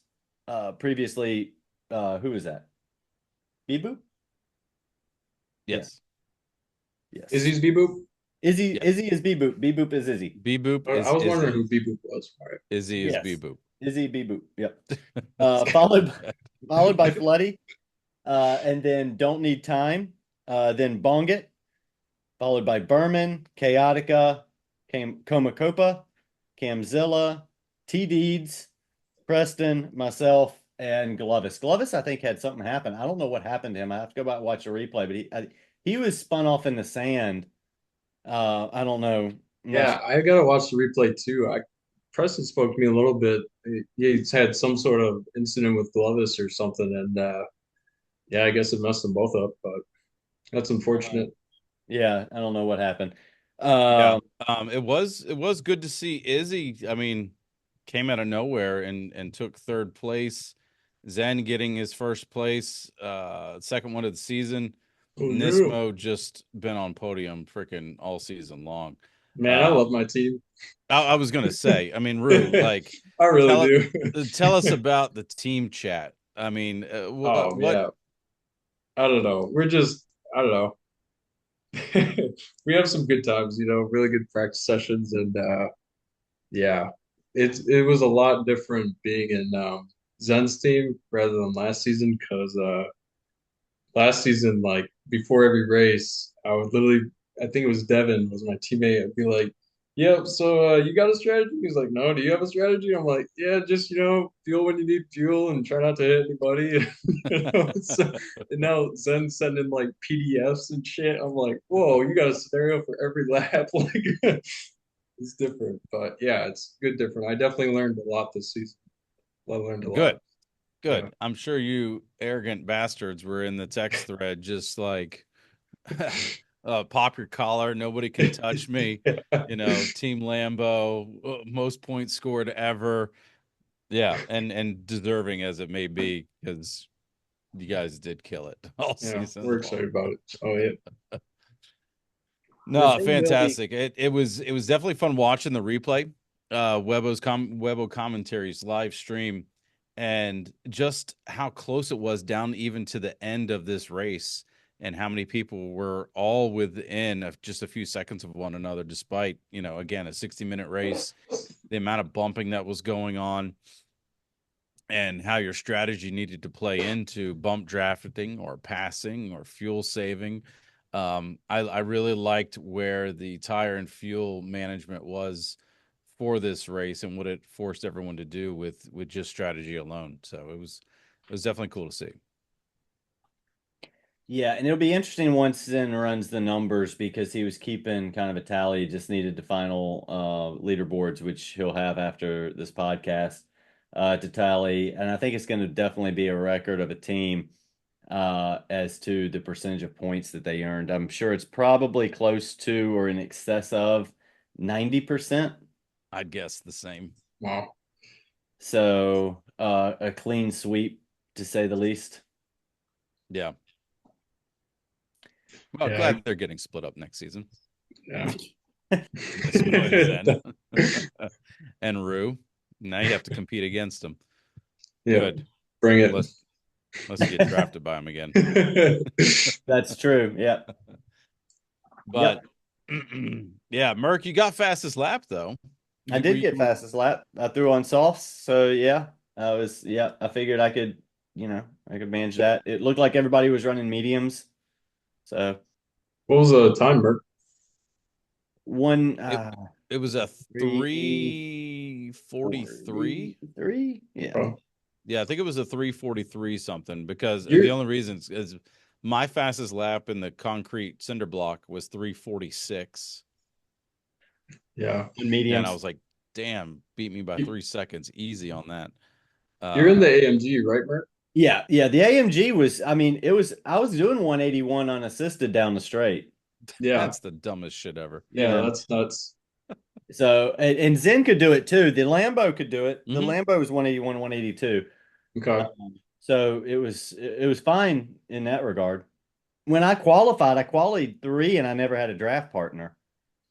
previously, who was that? Bibu? Yes. Yes. Izzy's Beboop? Izzy, Yeah. Izzy is Biboop. Biboop is Izzy. Beboop is I was Izzy. wondering who Beboop was. All right. Izzy is Yes. Beboop. Izzy Biboop. Yep. Followed by Floody. And then Don't Need Time. Then Bongit. Followed by Berman, Chaotica, Comacopa, Camzilla, T Deeds, Preston, myself, and Glovis. Glovis, I think, had something happen. I don't know what happened to him. I have to go back and watch the replay, but he was spun off in the sand. I don't know. Yeah, I gotta watch the replay too. Preston spoke to me a little bit. He's had some sort of incident with Glovis or something, and yeah, I guess it messed them both up. But that's unfortunate. Yeah, I don't know what happened. Yeah. It was good to see Izzy. I mean, came out of nowhere and took third place. Zen getting his first place, second one of the season. Oh, no. Nismo just been on podium freaking all season long. Man, I love my team. I was gonna say, I mean, Rue, like, I really do. tell us about the team chat. I mean, Oh what? yeah. I don't know. I don't know. We have some good times, really good practice sessions, and yeah, it was a lot different being in Zen's team rather than last season because last season, like before every race, I think it was Devin was my teammate. I'd be like, "Yep, so you got a strategy?" He's like, "No, do you have a strategy?" I'm like, "Yeah, just fuel when you need fuel and try not to hit anybody." And now Zen's sending like PDFs and shit. I'm like, "Whoa, you got a scenario for every lap?" Like, it's different, but yeah, it's good different. I definitely learned a lot this season. I learned a Good. lot. Good. Yeah. I'm sure you arrogant bastards were in the text thread just like pop your collar, nobody can touch me. Team Lambo, most points scored ever. Yeah, and deserving as it may be, because you guys did kill it all Yeah, season we're long. excited about it. Oh yeah. No, fantastic. It was definitely fun watching the replay. Webo commentaries live stream, and just how close it was down even to the end of this race, and how many people were all within of just a few seconds of one another, despite, again, a 60-minute race, the amount of bumping that was going on, and how your strategy needed to play into bump drafting or passing or fuel saving. I really liked where the tire and fuel management was for this race and what it forced everyone to do with just strategy alone. So it was definitely cool to see. Yeah, and it'll be interesting once Zen runs the numbers because he was keeping kind of a tally. He just needed the final leaderboards, which he'll have after this podcast to tally. And I think it's going to definitely be a record of a team as to the percentage of points that they earned. I'm sure it's probably close to or in excess of 90%. I'd guess the same. Wow. So a clean sweep, to say the least. Yeah. Well, Yeah. glad they're getting split up next season. Yeah. Zen. And Rue. Now you have to compete against him. Yeah, Good. bring it. Let's get drafted by him again. That's true. Yeah. But yeah, Merc, you got fastest lap though. I Were did get you- fastest lap. I threw on softs, so yeah, I figured I could, I could manage that. It looked like everybody was running mediums, so What was the time, Merc? one it, it was a 3:43. 3, yeah. Oh, Yeah, I think it was a 3:43 something because You're- the only reason is my fastest lap in the concrete cinder block was 3:46. yeah. On mediums. And I was like, damn, beat me by 3 seconds. Easy on that. You're in the AMG, right, Merc? Yeah, yeah. The AMG was, I mean, I was doing 181 unassisted down the straight. Yeah, That's the dumbest shit ever. yeah, Yeah. that's nuts. So, and Zen could do it too. The Lambo could do it. The Mhm. Lambo was 181, 182. Okay. So it was fine in that regard. When I qualified 3 and I never had a draft partner.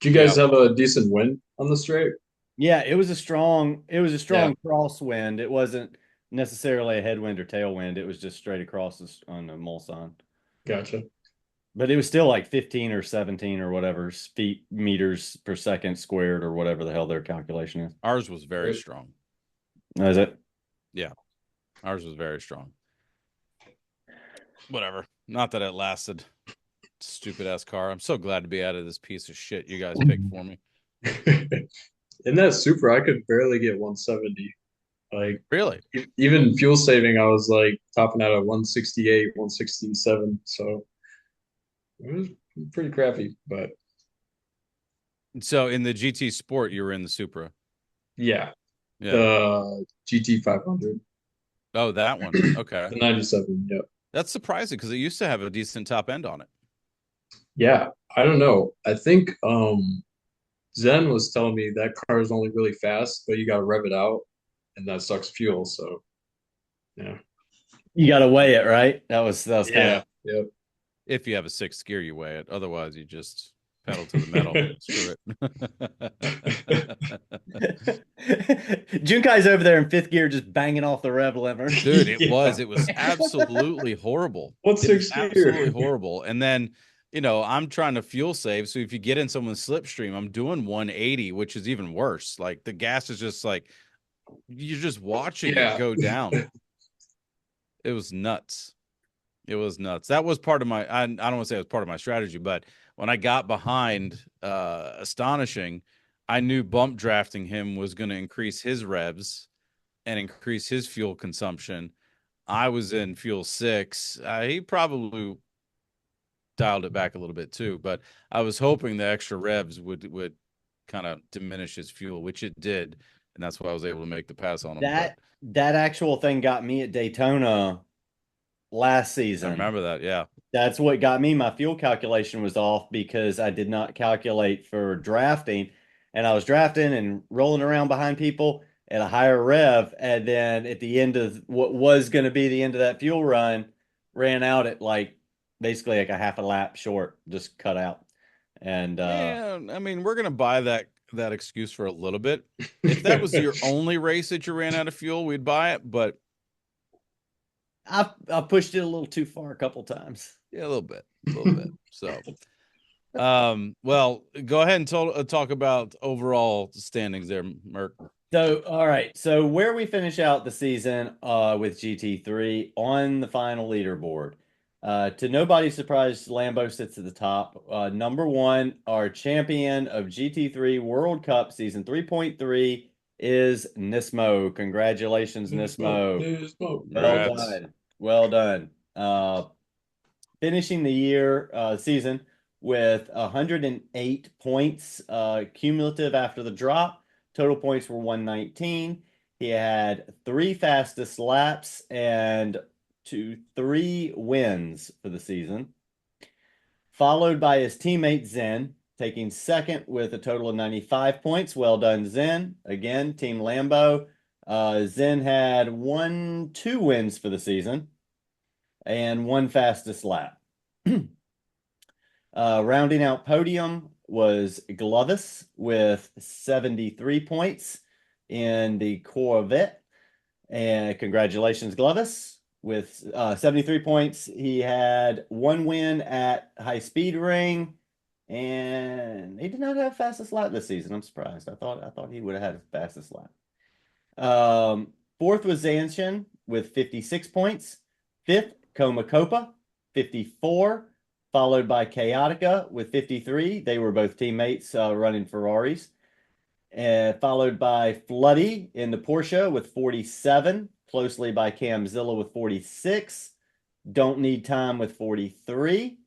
Do you guys Yeah. have a decent win on the straight? Yeah, it was a strong crosswind. It wasn't necessarily a headwind or tailwind. It was just straight across on the Mulsanne. Gotcha. But it was still like 15 or 17 or whatever feet meters per second squared or whatever the hell their calculation is. Ours was very strong. Is it? Ours was very strong. Whatever. Not that it lasted. Stupid ass car. I'm so glad to be out of this piece of shit you guys picked for me. In that Supra, I could barely get 170. Like Really? even fuel saving, I was like topping out at 168, 167. So it was pretty crappy, but So in the GT Sport, you were in the Supra. yeah, Yeah. the GT 500, Oh, that one. Okay. the 97. Yeah, That's surprising because it used to have a decent top end on it. yeah. I don't know. I think Zen was telling me that car is only really fast, but you got to rev it out, and that sucks fuel. So yeah, You got to weigh it, right? That was kind yeah, yeah. If you have a sixth gear, you weigh it. Otherwise, you just pedal to the metal. Screw it. Junkai's over there in 5th gear just banging off the rev lever. Dude, it Yeah. was absolutely horrible. What's It was sixth gear? absolutely horrible. And then, I'm trying to fuel save. So if you get in someone's slipstream, I'm doing 180, which is even worse. Like the gas is just like you're just watching Yeah. it go down. It was nuts. It was nuts. That was part of my I don't want to say it was part of my strategy, but when I got behind Astonishing, I knew bump drafting him was going to increase his revs and increase his fuel consumption. I was in fuel 6. He probably dialed it back a little bit too, but I was hoping the extra revs would kind of diminish his fuel, which it did, and that's why I was able to make the pass on him. That actual thing got me at Daytona last I season. remember that. Yeah. That's what got me. My fuel calculation was off because I did not calculate for drafting, and I was drafting and rolling around behind people at a higher rev, and then at the end of what was going to be the end of that fuel run, ran out at basically like a half a lap short, just cut out. And Yeah, I mean, we're gonna buy that excuse for a little bit. If that was your only race that you ran out of fuel, we'd buy it. But I pushed it a little too far a couple times. yeah, a little bit. So, well, go ahead and talk about overall standings there, Merc. So, all right. So where we finish out the season with GT3 on the final leaderboard. To nobody's surprise, Lambo sits at the top. Number 1, our champion of GT3 World Cup season 3.3 is Nismo. Congratulations, Nismo. Well Congrats. done. Well done. Finishing the season with 108 points cumulative after the drop. Total points were 119. He had 3 fastest laps and 3 wins for the season. Followed by his teammate Zen, taking second with a total of 95 points. Well done, Zen. Again, Team Lambo. Zen had 2 wins for the season and 1 fastest lap. Rounding out podium was Glovis with 73 points in the Corvette. And congratulations, Glovis, with 73 points. He had one win at High Speed Ring, and he did not have fastest lap this season. I'm surprised. I thought he would have had fastest lap. Fourth was Zanshin with 56 points. Fifth, Coma Copa, 54, followed by Chaotica with 53. They were both teammates running Ferraris. Followed by Floody in the Porsche with 47, closely by Camzilla with 46. Don't Need Time with 43.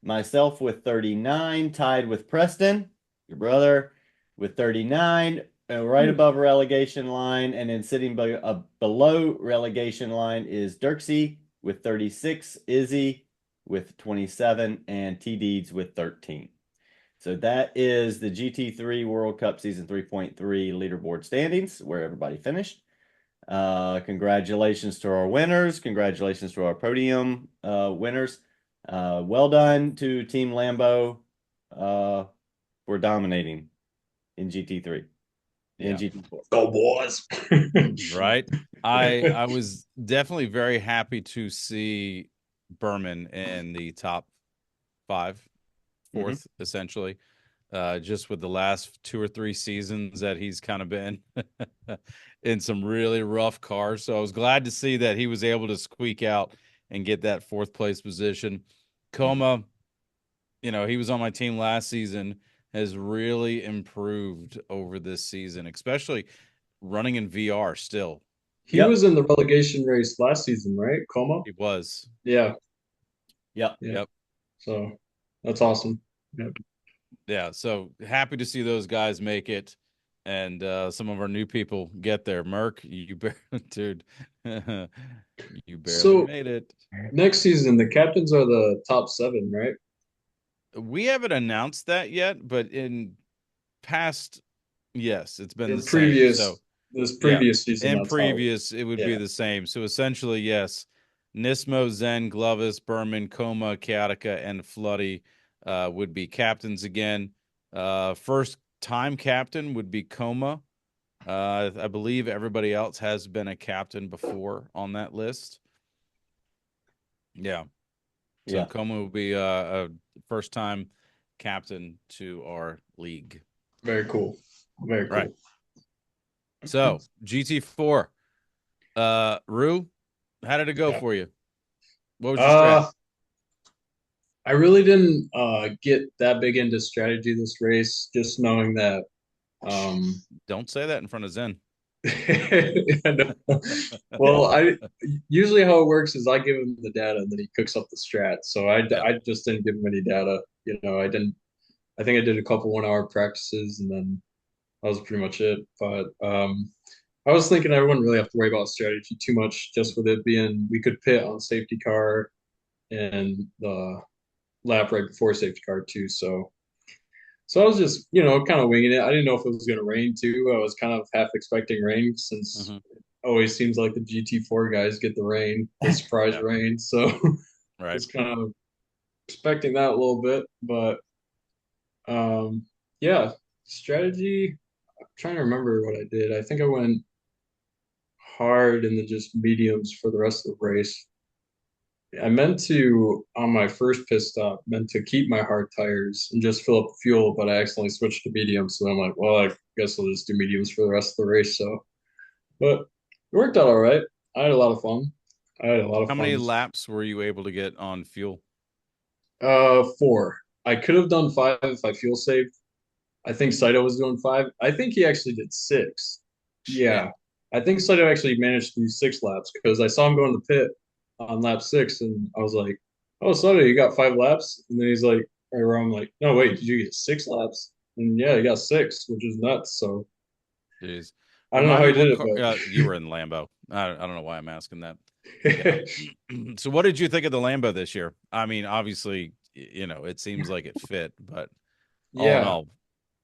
Myself with 39, tied with Preston, your brother, with 39, right above relegation line. And then sitting below relegation line is Dirksey with 36, Izzy with 27, and T Deeds with 13. So that is the GT3 World Cup Season 3.3 leaderboard standings, where everybody finished. Congratulations to our winners. Congratulations to our podium winners. Well done to Team Lambo for dominating in GT3. In GT4. Go boys. Right. I was definitely very happy to see Berman in the top 5, 4th, essentially. Just with the last 2 or 3 seasons that he's kind of been in some really rough cars. So I was glad to see that he was able to squeak out and get that 4th place position. Coma, he was on my team last season, has really improved over this season, especially running in VR still. He was in the relegation race last season, right? Coma? He was. Yeah. Yep. So that's awesome. Yep. Yeah, so happy to see those guys make it, and some of our new people get there. Merc, dude, you barely made it. Next season, the captains are the top 7, right? We haven't announced that yet, but in past, yes, it's been the previous, same. So this previous season, in previous, it would be the same. So essentially, yes, Nismo, Zen, Glovis, Berman, Coma, Chaotica, and Floody would be captains again. First time captain would be Coma. I believe everybody else has been a captain before on that list. Yeah. So Coma will be a first time captain to our league. Very cool. Very cool. Right. So GT4. Rue, how did it go for you? What was your strat? I really didn't get that big into strategy this race, just knowing that don't say that in front of Zen. Well, I usually how it works is I give him the data and then he cooks up the strat. So I just didn't give him any data. I think I did a couple 1-hour practices and then that was pretty much it. But I was thinking I wouldn't really have to worry about strategy too much, just with it being we could pit on safety car and the lap right before safety car too. So I was just, kind of winging it. I didn't know if it was going to rain too. I was kind of half expecting rain since it always seems like the GT4 guys get the rain, the surprise rain. So I was kind of expecting that a little bit. But strategy, I'm trying to remember what I did. I think I went hard and then just mediums for the rest of the race. I meant to, on my first pit stop, keep my hard tires and just fill up fuel, but I accidentally switched to mediums. So I'm like, well, I guess I'll just do mediums for the rest of the race. But it worked out all right. I had a lot of fun. How many laps were you able to get on fuel? 4. I could have done 5 if I fuel saved. I think Saito was doing 5. I think he actually did 6. Yeah. I think Saito actually managed to do 6 laps because I saw him go in the pit on lap 6 and I was like, oh, Saito, you got 5 laps? And then he's like, or I'm like, no, wait, did you get 6 laps? And yeah, he got 6, which is nuts. So jeez. I don't know how he did it, but you were in Lambo. I don't know why I'm asking that. Yeah. So what did you think of the Lambo this year? I mean, obviously, it seems like it fit, but all in all.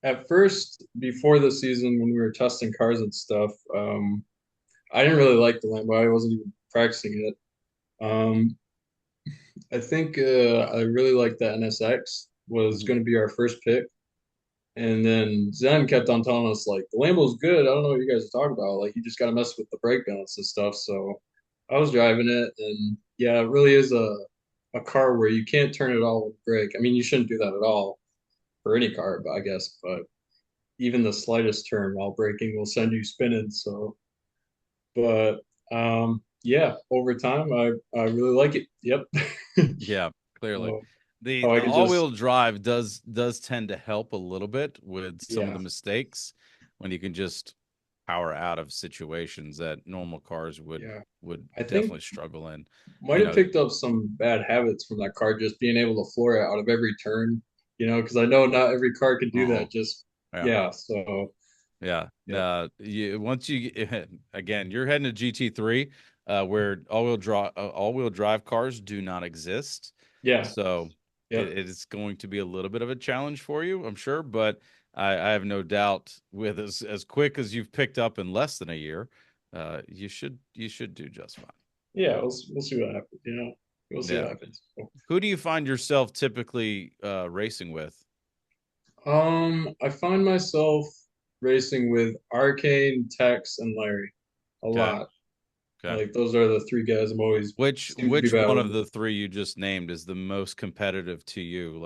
At first, before the season, when we were testing cars and stuff, I didn't really like the Lambo. I wasn't even practicing it. I think I really liked that NSX was going to be our first pick. And then Zen kept on telling us like the Lambo's good. I don't know what you guys are talking about. Like you just got to mess with the brake balance and stuff. So I was driving it, and yeah, it really is a car where you can't turn it all with brake. I mean, you shouldn't do that at all for any car, but I guess. But even the slightest turn while braking will send you spinning. So, but yeah, over time, I really like it. Yep. Yeah, clearly. So, The oh, I the could just all-wheel drive does tend to help a little bit with some of yeah the mistakes when you can just power out of situations that normal cars yeah. would I think definitely struggle in. might You have know, picked up some bad habits from that car, just being able to floor it out of every turn, because I know not every car can do uh-huh. that. Just Yeah. yeah, so Yeah. yeah, You once you again, you're heading to GT3, where all-wheel drive cars do not exist. yeah, So yep, it is going to be a little bit of a challenge for you, I'm sure, but I have no doubt with as quick as you've picked up in less than a year, you should do just fine. yeah. We'll see what happens. We'll see what Yeah. happens. Who do you find yourself typically racing with? I find myself racing with Arcane, Tex, and Larry a Okay. lot. Okay. Like those are the three guys I'm always seem to be Which one battling of with the three you just named is the most competitive to you?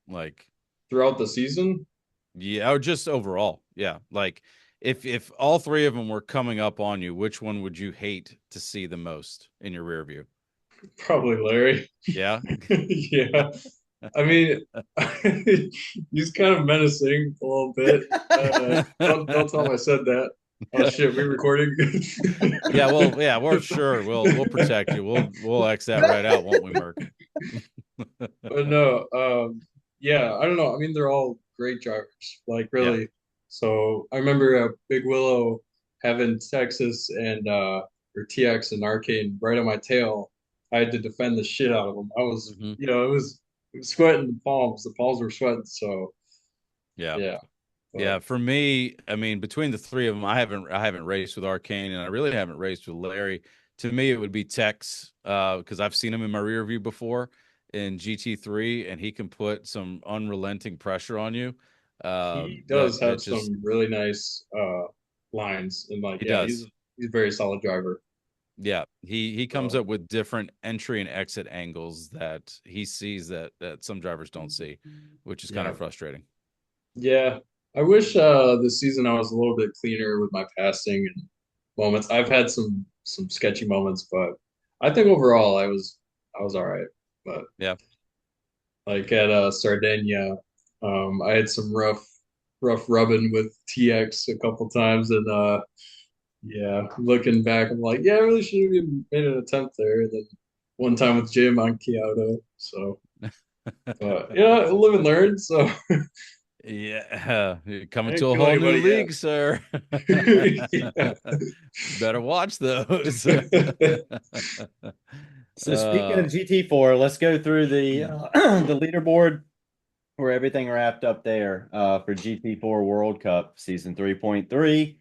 Like throughout the season. yeah, or just overall. Yeah. Like if all three of them were coming up on you, which one would you hate to see the most in your rear view? Probably Larry. Yeah. Yeah. I mean, he's kind of menacing a little bit. Don't tell him I said that. Oh shit, we recording? Yeah, well, yeah, we're sure we'll protect you. We'll X that right out, won't we, Merc? But no, yeah, I don't know. I mean, they're all great drivers, like Yeah. really. So I remember Big Willow having Texas and or TX and Arcade right on my tail. I had to defend the shit out of them. I was, Hmm. it was sweating the palms. The palms were sweating. So Yeah. yeah, Yeah, but for me, I mean, between the three of them, I haven't raced with Arcane, and I really haven't raced with Larry. To me, it would be Tex, because I've seen him in my rear view before in GT3, and he can put some unrelenting pressure on you. he That does that have just some really nice lines and like he yeah, does. he's a very solid driver. Yeah, he comes So up with different entry and exit angles that he sees that some drivers don't see, which is kind yeah, of frustrating. yeah. I wish this season I was a little bit cleaner with my passing and moments. I've had some sketchy moments, but I think overall I was all right. But Yeah. like at Sardinia, I had some rough rubbing with TX a couple times, and yeah, looking back, I'm like, yeah, I really should have even made an attempt there. And then one time with Jim on Kyoto, so but yeah, live and learn. So Yeah, you're I coming to didn't a kill whole new anybody yet. league, sir. Yeah. Better watch those. So speaking uh, of GT4, let's go through the the leaderboard where everything wrapped up there for GT4 World Cup Season 3.3.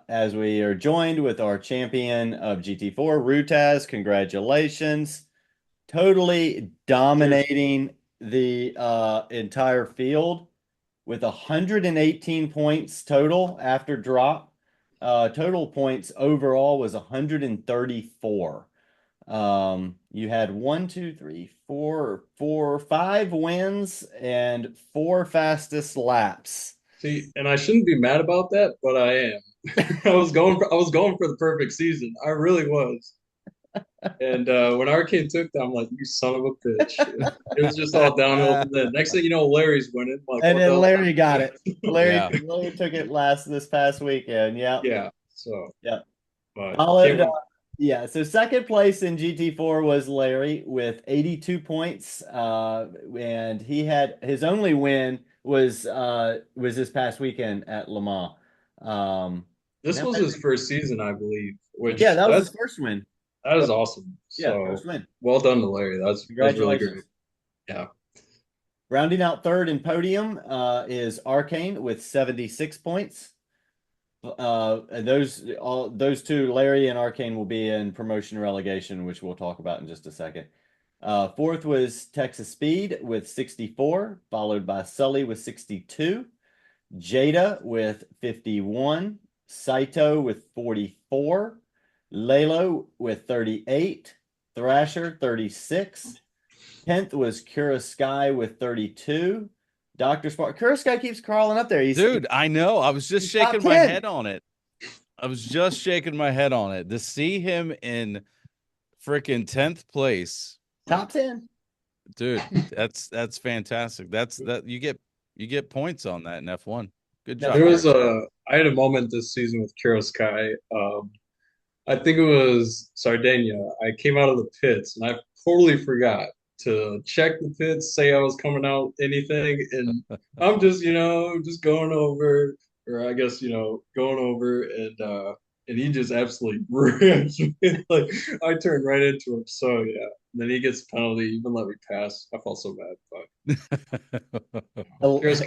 As we are joined with our champion of GT4, Rutaz. Congratulations. Totally Cheers. dominating the entire field with 118 points total after drop. Total points overall was 134. You had one, two, three, four, five wins and four fastest laps. See, and I shouldn't be mad about that, but I am. I was going for the perfect season. I really was. And when Arcade took that, I'm like, you son of a bitch. It was just all downhill from then. Next thing you know, Larry's winning. I'm like, And what the then hell's Larry got it. happening? yeah. Larry took it last this past weekend. Yep. Yeah. So, Yep. but Followed, can't. yeah. So second place in GT4 was Larry with 82 points. And he had his only win was this past weekend at Le Mans. This Now, was his first season, I believe, yeah, which that was his first win. that is Yep. awesome. Yeah, So first win. well done to Larry. That was really great. Congratulations. Yeah. Rounding out third in podium is Arcane with 76 points. And those two, Larry and Arcane, will be in promotion relegation, which we'll talk about in just a second. Fourth was Texas Speed with 64, followed by Sully with 62, Jada with 51, Saito with 44, Lalo with 38, Thrasher 36. 10th was Kura Sky with 32. Dr. Spark. Kura Sky keeps crawling up there. Dude, I know. I was just he's top shaking my 10. head on it. I was just shaking my head on it. To see him in freaking 10th place, Top 10. dude, that's fantastic. That you get points on that in F1. Good That's job, There fair. was Chris. I had a moment this season with Kuro Sky. I think it was Sardinia. I came out of the pits and I totally forgot to check the pits, say I was coming out anything, and I'm just, just going over, or I guess, going over and he just absolutely ripped me. Like I turned right into him. So yeah. Then he gets a penalty, even let me pass. I felt so bad. But Curious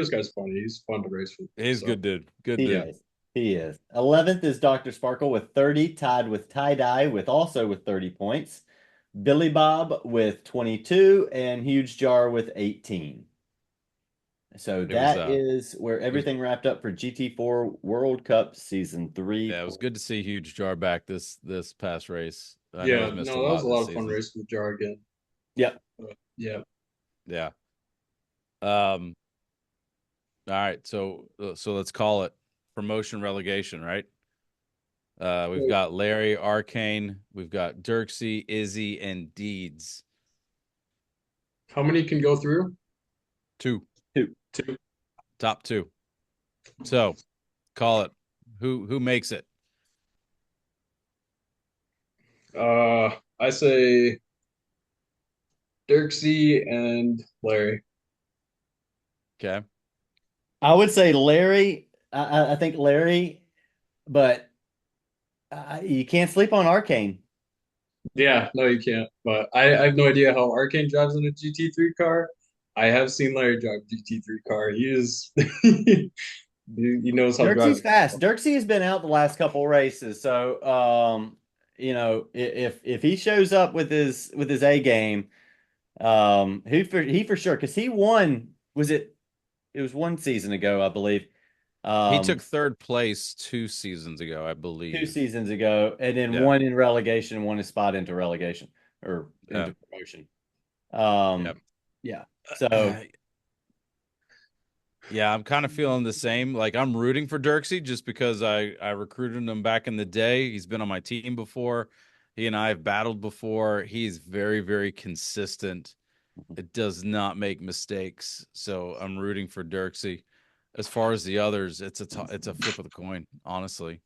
guy's funny. He's fun to race with. He's So good dude. Good He dude. is. He is. 11th is Dr. Sparkle with 30, tied with Tie Dye with also with 30 points. Billy Bob with 22 and Huge Jar with 18. So It was that is where everything wrapped up for GT4 World Cup Season 3. yeah, it was good to see Huge Jar back this past race. I know yeah, he's missed a no, that was lot a this lot of fun season. racing with Jar again. Yep. Yeah. Yeah. Um all right, so let's call it promotion relegation, right? We've got Larry, Arcane, we've got Dirksey, Izzy, and Deeds. How many can go through? Two. Two. Top two. So call it. Who makes it? I say Dirksey and Larry. Okay. I would say Larry. I think Larry, but you can't sleep on Arcane. Yeah, no, you can't. But I have no idea how Arcane drives in a GT3 car. I have seen Larry drive a GT3 car. He is he knows how to drive Dirksey's it. fast. Dirksey has been out the last couple races, so if he shows up with his A game, he for sure because he won. It was one season ago, I believe. He took Um, third place 2 seasons ago, I two believe. seasons ago, and then Yeah. won in relegation, won his spot into relegation or Yeah. into promotion. Yeah. Yeah. So Yeah, I'm kind of feeling the same. Like I'm rooting for Dirksey just because I recruited him back in the day. He's been on my team before. He and I have battled before. He's very, very consistent. It does not make mistakes. So I'm rooting for Dirksey. As far as the others, it's a flip of the coin, honestly.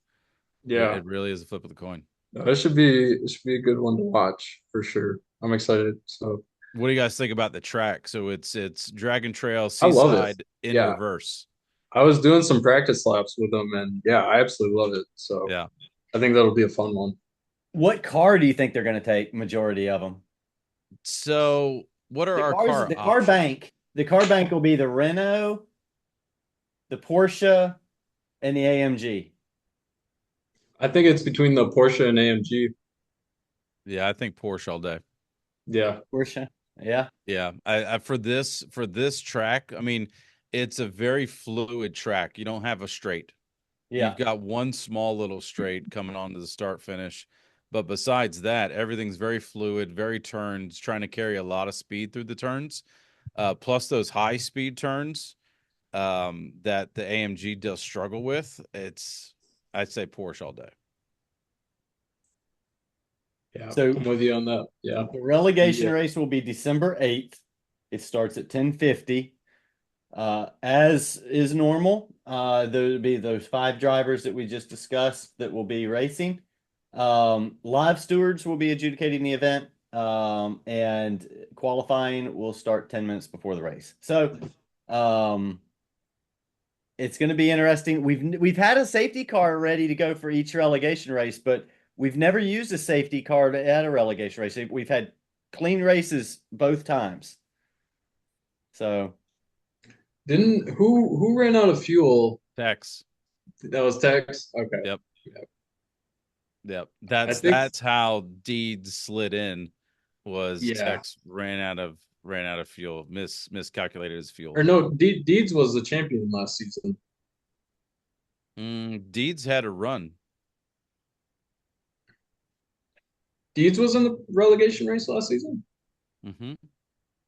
It, Yeah. it really is a flip of the coin. No, it should be a good one to watch for sure. I'm excited. So What do you guys think about the track? So it's Dragon Trail I love it. Seaside in Yeah. reverse. I was doing some practice laps with them and yeah, I absolutely love it. So Yeah. I think that'll be a fun one. what car do you think they're going to take? Majority of them. So what are our car The car options? bank. The car bank will be the Renault, the Porsche, and the AMG. I think it's between the Porsche and AMG. Yeah, I think Porsche all day. Yeah. Porsche. Yeah. Yeah, I for this track, I mean, it's a very fluid track. You don't have a straight. You've Yeah. got one small little straight coming on to the start finish, but besides that, everything's very fluid, very turns, trying to carry a lot of speed through the turns. Plus those high speed turns that the AMG does struggle with. I'd say Porsche all day. Yeah. So I'm with you on that. Yeah. the relegation Yeah. race will be December 8th. It starts at 10:50. As is normal, there will be those 5 drivers that we just discussed that will be racing. Live stewards will be adjudicating the event, and qualifying will start 10 minutes before the race. So, it's going to be interesting. We've had a safety car ready to go for each relegation race, but we've never used a safety car at a relegation race. We've had clean races both times. So Didn't who ran out of fuel? Tex. That was Tex. Okay. Yep. Yep. I think That's how Deeds slid in was Yeah. Tex ran out of fuel, miscalculated his fuel. Or no, Deeds was the champion last season. Deeds had a run. Deeds was in the relegation race last season. Hmm.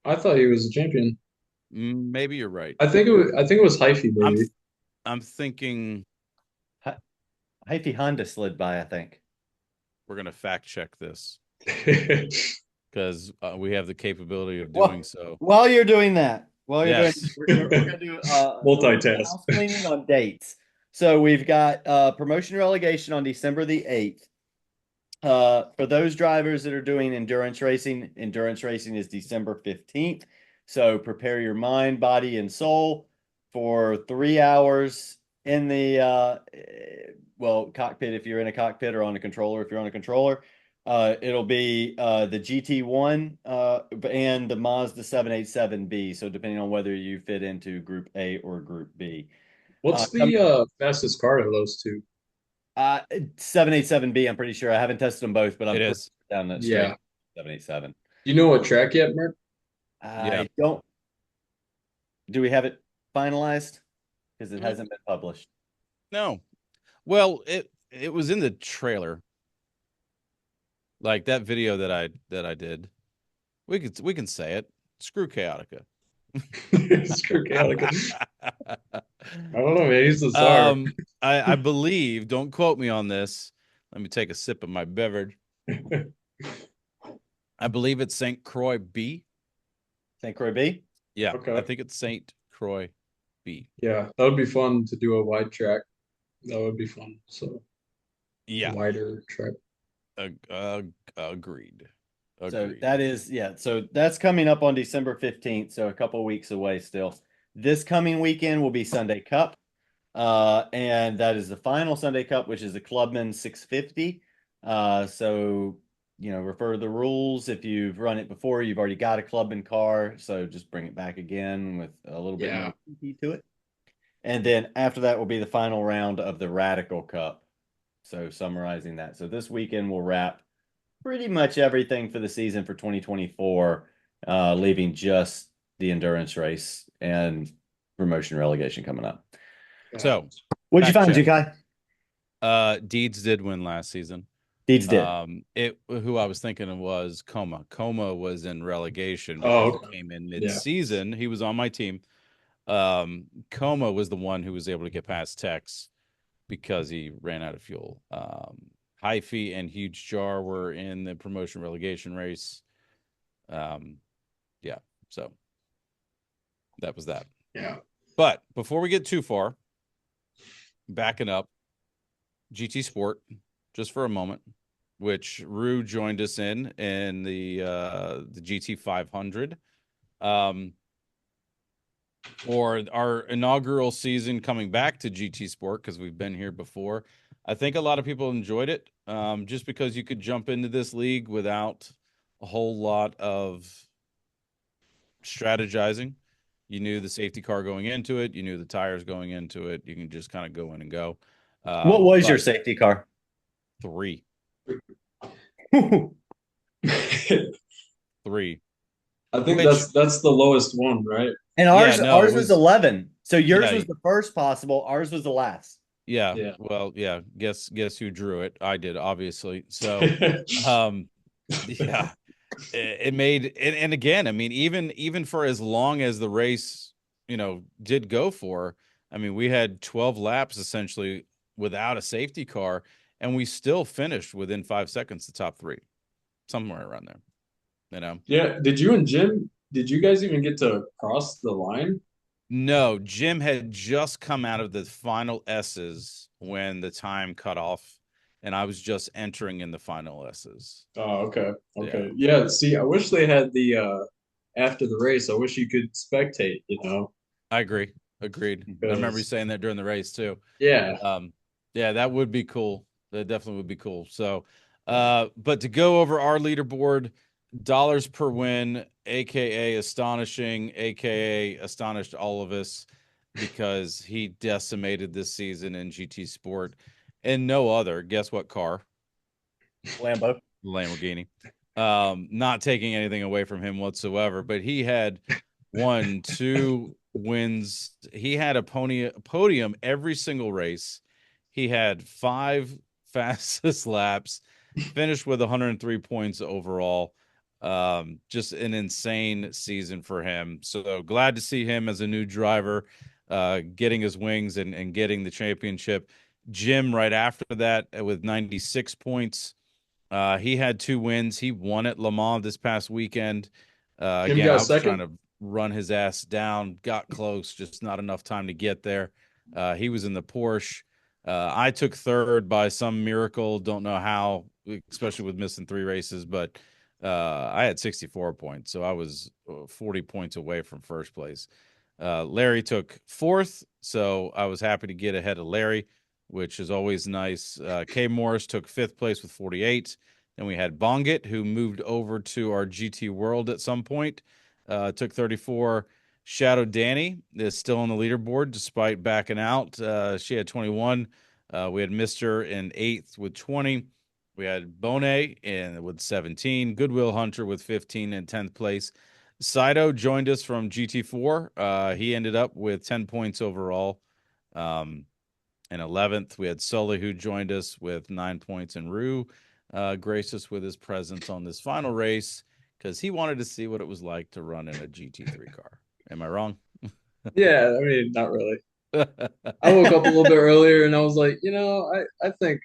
I thought he was the champion. Maybe you're right. I think it was Hyphy, I'm maybe. I'm thinking Hyphy Honda slid by, I think. we're gonna fact check this Yeah. because we have the capability of Well, doing so. While you're doing that, Yes. we're gonna do Multitask. house cleaning on dates. So we've got promotion relegation on December the 8th. For those drivers that are doing endurance racing is December 15th. So prepare your mind, body, and soul for 3 hours in the cockpit if you're in a cockpit, or on a controller if you're on a controller. It'll be the GT1 and the Mazda 787B. So depending on whether you fit into Group A or Group B. What's the fastest car of those two? 787B, I'm pretty sure. I haven't tested them both, but I'm It pretty is. sure down that Yeah. straight 787. Do you know what track yet, Mert? I don't. Do we have it finalized? Because it hasn't been published. No. Well, it was in the trailer. Like that video that I did. We can say it. Screw Chaotica. Screw Chaotica. I don't know, man. He's the czar. I believe, don't quote me on this. Let me take a sip of my beverage. I believe it's St. Croix B. St. Croix B? Yeah, Okay. I think it's St. Croix B. Yeah, that would be fun to do a wide track. That would be fun. So Yeah, wider track. agreed. So so that's coming up on December 15th, so a couple weeks away still. This coming weekend will be Sunday Cup. And that is the final Sunday Cup, which is the Clubman 650. So refer to the rules. If you've run it before, you've already got a Clubman car, so just bring it back again with a little bit more PT to it. And then after that will be the final round of the Radical Cup. So summarizing that. So this weekend we'll wrap pretty much everything for the season for 2024, leaving just the endurance race and promotion relegation coming up. So What'd you find, check. Jukai? Deeds did win last season. Deeds did. Who I was thinking of was Coma. Coma was in relegation. Oh, He came in mid-season. Yeah. He was on my team. Coma was the one who was able to get past Tex because he ran out of fuel. Hyphy and Huge Jar were in the promotion relegation race. Yeah, so that was that. Yeah. But before we get too far, backing up, GT Sport, just for a moment, which Rue joined us in the GT 500. For our inaugural season coming back to GT Sport, because we've been here before. I think a lot of people enjoyed it, just because you could jump into this league without a whole lot of strategizing. You knew the safety car going into it. You knew the tires going into it. You can just kind of go in and go. What was your safety car? 3. 3. I think that's the lowest one, right? And ours was 11. So yours was the first possible. Ours was the last. Yeah. Well, yeah. Guess who drew it? I did, obviously. So, yeah. It made and again, I mean, even for as long as the race, did go for, I mean, we had 12 laps essentially without a safety car, and we still finished within 5 seconds the top 3, somewhere around there. Yeah. Did you guys even get to cross the line? No, Jim had just come out of the final S's when the time cut off, and I was just entering in the final S's. Oh, okay. Yeah, see, I wish they had the after the race. I wish you could spectate, I agree. Agreed. I remember you saying that during the race too. Yeah. Yeah, that would be cool. That definitely would be cool. So, but to go over our leaderboard, dollars per win, aka astonishing, aka astonished all of us, because he decimated this season in GT Sport and no other. Guess what car? Lamborghini. Not taking anything away from him whatsoever, but he had 1, 2 wins. He had a podium every single race. He had 5 fastest laps, finished with 103 points overall. Just an insane season for him. So glad to see him as a new driver, getting his wings and getting the championship. Jim right after that with 96 points. He had 2 wins. He won at Le Mans this past weekend. Jim Again, got I was trying second. to run his ass down, got close, just not enough time to get there. He was in the Porsche. I took third by some miracle. Don't know how, especially with missing 3 races, but I had 64 points, so I was 40 points away from first place. Larry took fourth, so I was happy to get ahead of Larry, which is always nice. Kay Morris took 5th place with 48. Then we had Bongit, who moved over to our GT World at some point, took 34. Shadow Danny is still on the leaderboard despite backing out. She had 21. We had Mister in 8th with 20. We had Bonet with 17. Goodwill Hunter with 15 and 10th place. Saito joined us from GT4. He ended up with 10 points overall. And 11th, we had Sully, who joined us with 9 points, and Rue graced us with his presence on this final race because he wanted to see what it was like to run in a GT3 car. Am I wrong? Yeah, I mean, not really. I woke up a little bit earlier and I was like, I think,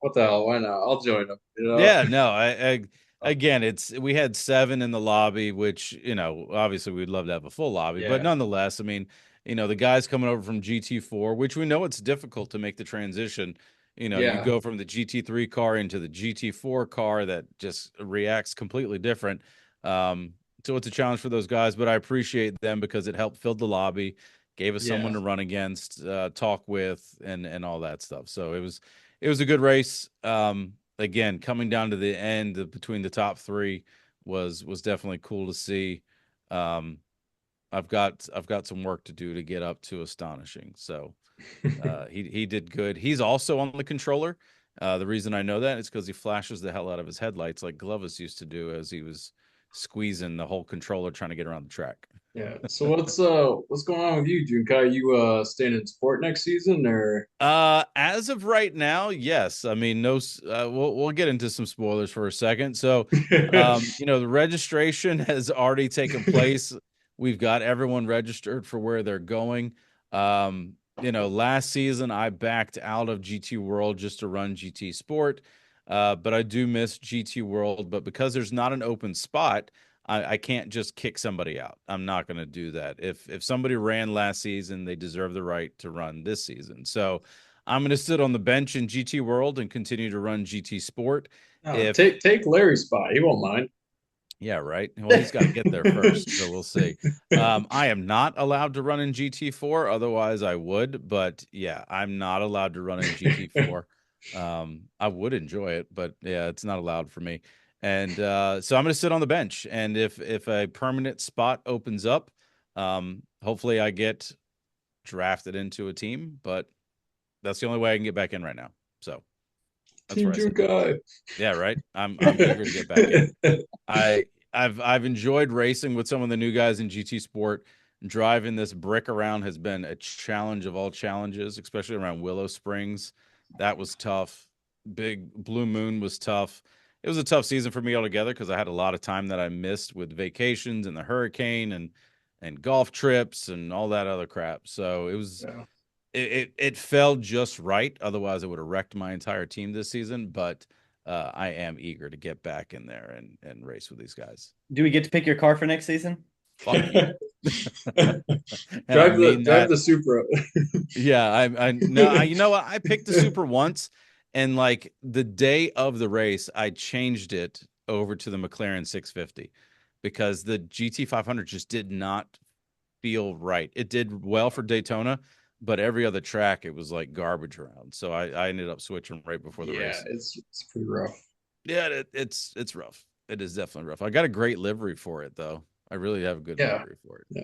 what the hell? Why not? I'll join them. Yeah, no, again, we had 7 in the lobby, which, obviously we'd love to have a full lobby, but Yeah, nonetheless, I mean, the guys coming over from GT4, which we know it's difficult to make the transition. You yeah, go from the GT3 car into the GT4 car that just reacts completely different. So it's a challenge for those guys, but I appreciate them because it helped fill the lobby, gave us someone yeah. to run against, talk with, and all that stuff. So it was a good race. Again, coming down to the end between the top 3 was definitely cool to see. I've got some work to do to get up to astonishing. So he did good. He's also on the controller. The reason I know that is because he flashes the hell out of his headlights like Glovis used to do as he was squeezing the whole controller trying to get around the track. Yeah. So what's going on with you, Junkai? You staying in sport next season or As of right now, yes. I mean, no. We'll get into some spoilers for a second. So, the registration has already taken place. We've got everyone registered for where they're going. Last season I backed out of GT World just to run GT Sport, but I do miss GT World. But because there's not an open spot, I can't just kick somebody out. I'm not going to do that. If somebody ran last season, they deserve the right to run this season. So I'm going to sit on the bench in GT World and continue to run GT Sport. no, If take Larry's spot. He won't mind. Yeah, right. Well, he's got to get there first, so we'll see. I am not allowed to run in GT4, otherwise I would. But yeah, I'm not allowed to run in GT4. I would enjoy it, but yeah, it's not allowed for me. And so I'm going to sit on the bench, and if a permanent spot opens up, hopefully I get drafted into a team. But that's the only way I can get back in right now. So that's Team where I sit. Junkai. Yeah, right. I'm eager to get back in. I've enjoyed racing with some of the new guys in GT Sport. Driving this brick around has been a challenge of all challenges, especially around Willow Springs. That was tough. Big Blue Moon was tough. It was a tough season for me altogether because I had a lot of time that I missed with vacations and the hurricane and golf trips and all that other crap. So it was Yeah. it fell just right. Otherwise, I would have wrecked my entire team this season. But I am eager to get back in there and race with these guys. Do we get to pick your car for next season? Fuck you. And I drive mean that. the Supra. Yeah, I no, you know what? I picked the Super once, and like the day of the race, I changed it over to the McLaren 650 because the GT 500 just did not feel right. It did well for Daytona, but every other track it was like garbage around. So I ended up switching right before the Yeah, race. it's pretty rough. Yeah, it's rough. It is definitely rough. I got a great livery for it though. I really have a good Yeah. livery for it. Yeah.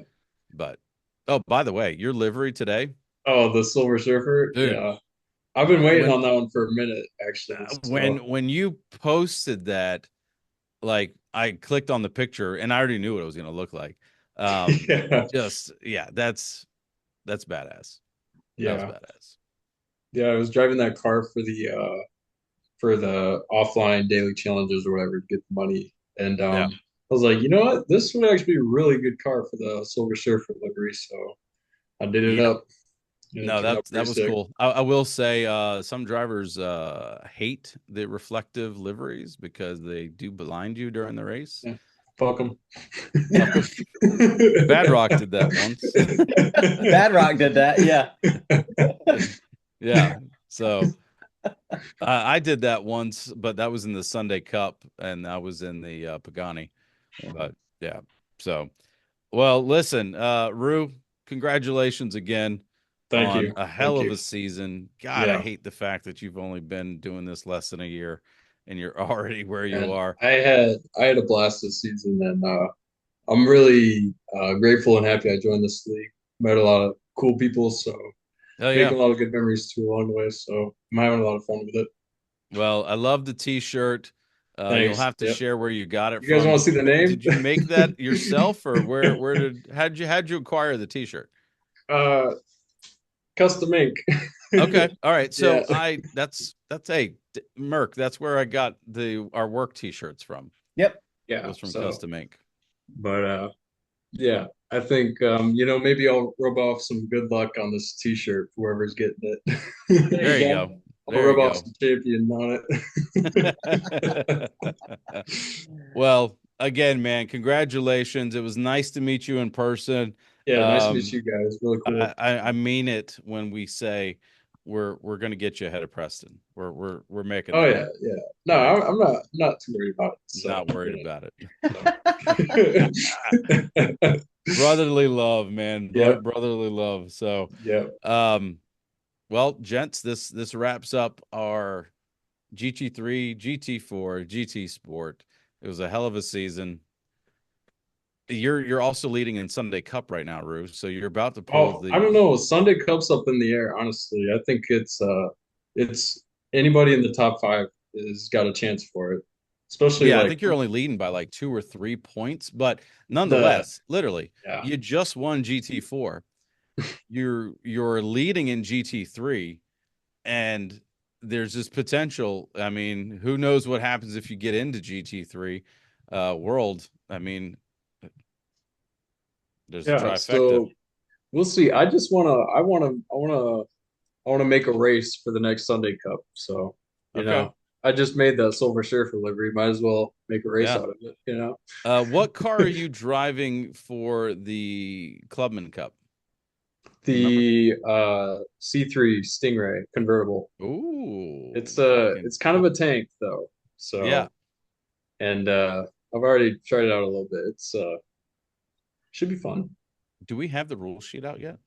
But by the way, your livery today, Oh, the Silver Surfer. dude. Yeah. I've been waiting When on that one for a minute, actually. So when you posted that, like I clicked on the picture and I already knew what it was going to look like. Yeah. Just yeah, that's badass. That was Yeah. badass. Yeah. I was driving that car for the offline daily challenges or whatever to get the money. And Yeah. I was like, you know what? This would actually be a really good car for the Silver Surfer livery. So I did it Yep. up. And it No, turned out that pretty was sick. cool. I will say some drivers hate the reflective liveries because they do blind you during the race. Yeah. Fuck them. Fuck 'em. Bad Rock did that once. Bad Rock did that. Yeah. Yeah. So I did that once, but that was in the Sunday Cup and I was in the Pagani. But yeah. So, well, listen, Rue, congratulations again Thank on you. a hell Thank of you. a season. God, I Yeah. hate the fact that you've only been doing this less than a year and you're already where you And are. I had a blast this season, and I'm really grateful and happy I joined this league. Met a lot of cool people, so Oh yeah. making a lot of good memories too along the way. So I'm having a lot of fun with it. Well, I love the t-shirt. You'll Thanks. have to Yep. share where you got it You guys from. want to see the name? Did you make that yourself or how'd you acquire the t-shirt? uh, Custom ink. Okay. All right. Yeah. So that's Merc, that's where I got our work t-shirts from. Yep. It Yeah. was from So, Custom Ink. but yeah, I think maybe I'll rub off some good luck on this T-shirt, whoever's getting it. There There you you go. go. I'll There rub you off go. some champion on it. Well, again, man, congratulations. It was nice to meet you in person. Yeah, nice to meet Um, you guys. Really cool. I mean it when we say we're gonna get you ahead of Preston. We're making Oh that yeah, happen. yeah. No, All right. I'm not too worried about it. So, Not worried about it. so. Brotherly love, man. Yep, Brotherly love. So, yep. um, well, gents, this wraps up our GT3, GT4, GT Sport. It was a hell of a season. You're also leading in Sunday Cup right now, Rue. So you're about to pull Oh, I don't the know. Sunday Cup's up in the air, honestly. I think it's anybody in the top five has got a chance for it. Especially yeah, I like think you're only leading by like 2 or 3 points, but the nonetheless, literally, yeah. you just won GT4. You're leading in GT3, and there's this potential. I mean, who knows what happens if you get into GT3 world? I mean, there's a Yeah, trifecta. so we'll see. I wanna make a race for the next Sunday Cup. So, Okay. I just made the Silver Surfer livery. Might as well make a race Yeah. out of it. What car are you driving for the Clubman Cup? Do you remember? The C3 Stingray convertible. Ooh, It's kind of a tank though. yeah. So, and I've already tried it out a little bit. It's should be fun. Do we have the rule sheet out yet?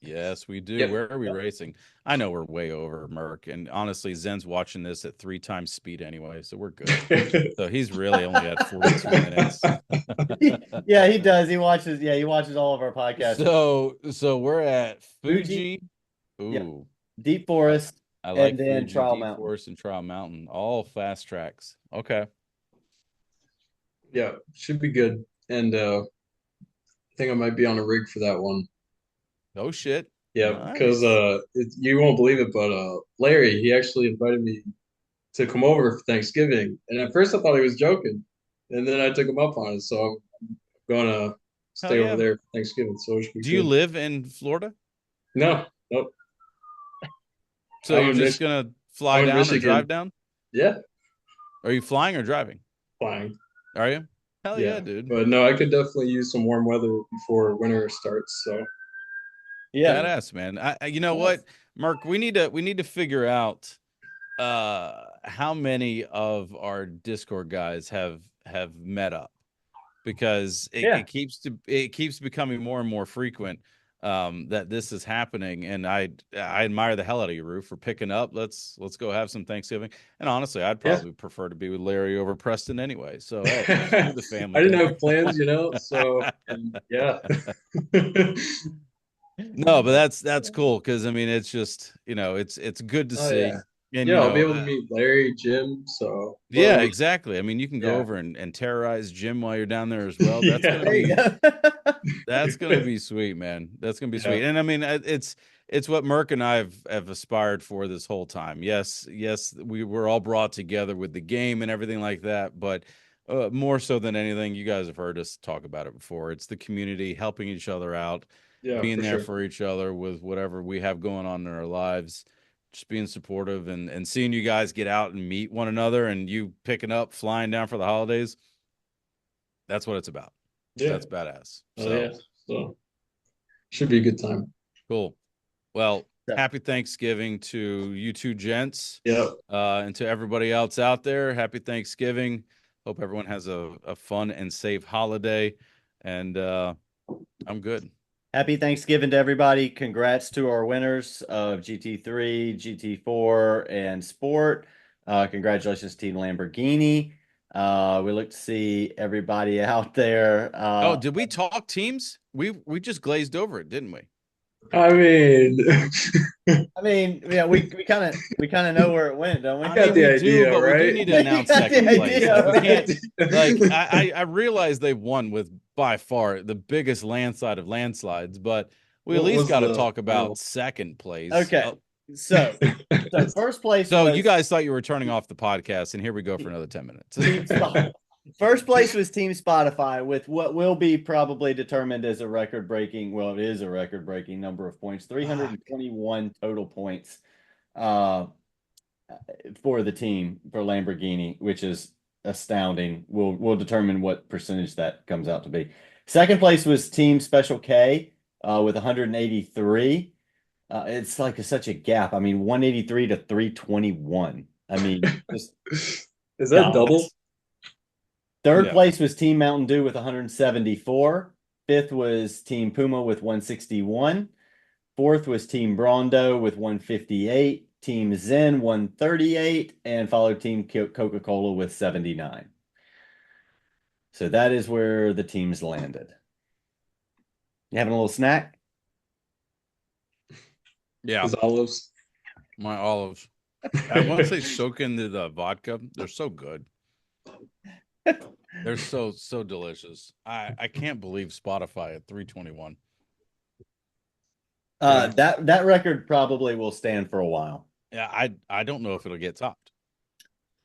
Yes, we do. Yep. Where are we racing? I know we're way over Merc, and honestly, Zen's watching this at 3 times speed anyway, so we're good. So he's really only at 42 minutes. Yeah, he does. He watches. Yeah, he watches all of our podcasts. So we're at Fuji. Ooh, Yep. Deep Forest, I like and then Fuji, Trial Deep Mountain. Forest, and Trial Mountain, all fast tracks. Okay. Yeah, should be good. And I think I might be on a rig for that one. Oh shit. Yeah, because Nice. you won't believe it, but Larry, he actually invited me to come over for Thanksgiving. And at first I thought he was joking. And then I took him up on it. So I'm gonna Hell stay over yeah. there for Thanksgiving. So it should be Do you good. live in Florida? No, nope. So I'm you're in just Mich gonna fly I'm in down or drive Michigan. down? Yeah, Are you flying or driving? flying. Are you? Hell yeah, Yeah. dude. But no, I could definitely use some warm weather before winter starts. So Yeah. Badass, man. You know what, Mark, we need to figure out how many of our Discord guys have met up because Yeah. it keeps becoming more and more frequent that this is happening, and I admire the hell out of you, Roo, for picking up. Let's go have some Thanksgiving. And honestly, I'd Yeah. probably prefer to be with Larry over Preston anyway. So hey, do the family I didn't thing. have plans, so and yeah. No, but that's cool because I mean it's just it's good to Oh see. yeah. And Yeah, I'll be able to meet Larry, Jim. So yeah, exactly. I mean, you can go yeah, over and terrorize Jim while you're down there as well. yeah, There you go. That's gonna be sweet, man. That's gonna be yeah, sweet. And I mean, it's what Merck and I have aspired for this whole time. Yes, we were all brought together with the game and everything like that, but more so than anything, you guys have heard us talk about it before. It's the community helping each other out, yeah, being for there sure. for each other with whatever we have going on in our lives, just being supportive and seeing you guys get out and meet one another and you picking up, flying down for the holidays. That's what it's about. Yeah, That's badass. oh So yeah. So should be a good time. cool. Well, So, happy Thanksgiving to you two gents, Yeah, and to everybody else out there. Happy Thanksgiving. Hope everyone has a fun and safe holiday. And I'm good. happy Thanksgiving to everybody. Congrats to our winners of GT3, GT4, and Sport. Congratulations, Team Lamborghini. We look to see everybody out there. Oh, did we talk teams? We just glazed over it, didn't we? I mean, I mean, yeah, we kind of know where it went, don't we? I got mean, the we do, idea, but we do right? need to You announce got the second place. idea, Like we right? can't. Like I realize they won with by far the biggest landslide of landslides, but we at What least was got to the talk about second place. Okay, so first place So was you guys thought you were turning off the podcast, and here we go for another 10 minutes. Team Spotify. First place was Team Spotify with what will be probably determined as a record-breaking. Well, it is a record-breaking number of points, 321 total points uh, for the team for Lamborghini, which is astounding. We'll determine what percentage that comes out to be. Second place was Team Special K with 183. It's like such a gap. I mean, 183 to 321. I mean, just Is that double? dominance. Third Yeah. place was Team Mountain Dew with 174. Fifth was Team Puma with 161. Fourth was Team Brondo with 158. Team Zen 138, and followed Team Coca-Cola with 79. So that is where the teams landed. You having a little snack? Yeah, His olives. my olives. I want to say soak into the vodka. They're so good. They're so delicious. I can't believe Spotify at 321. That record probably will stand for a while. Yeah, I don't know if it'll get topped.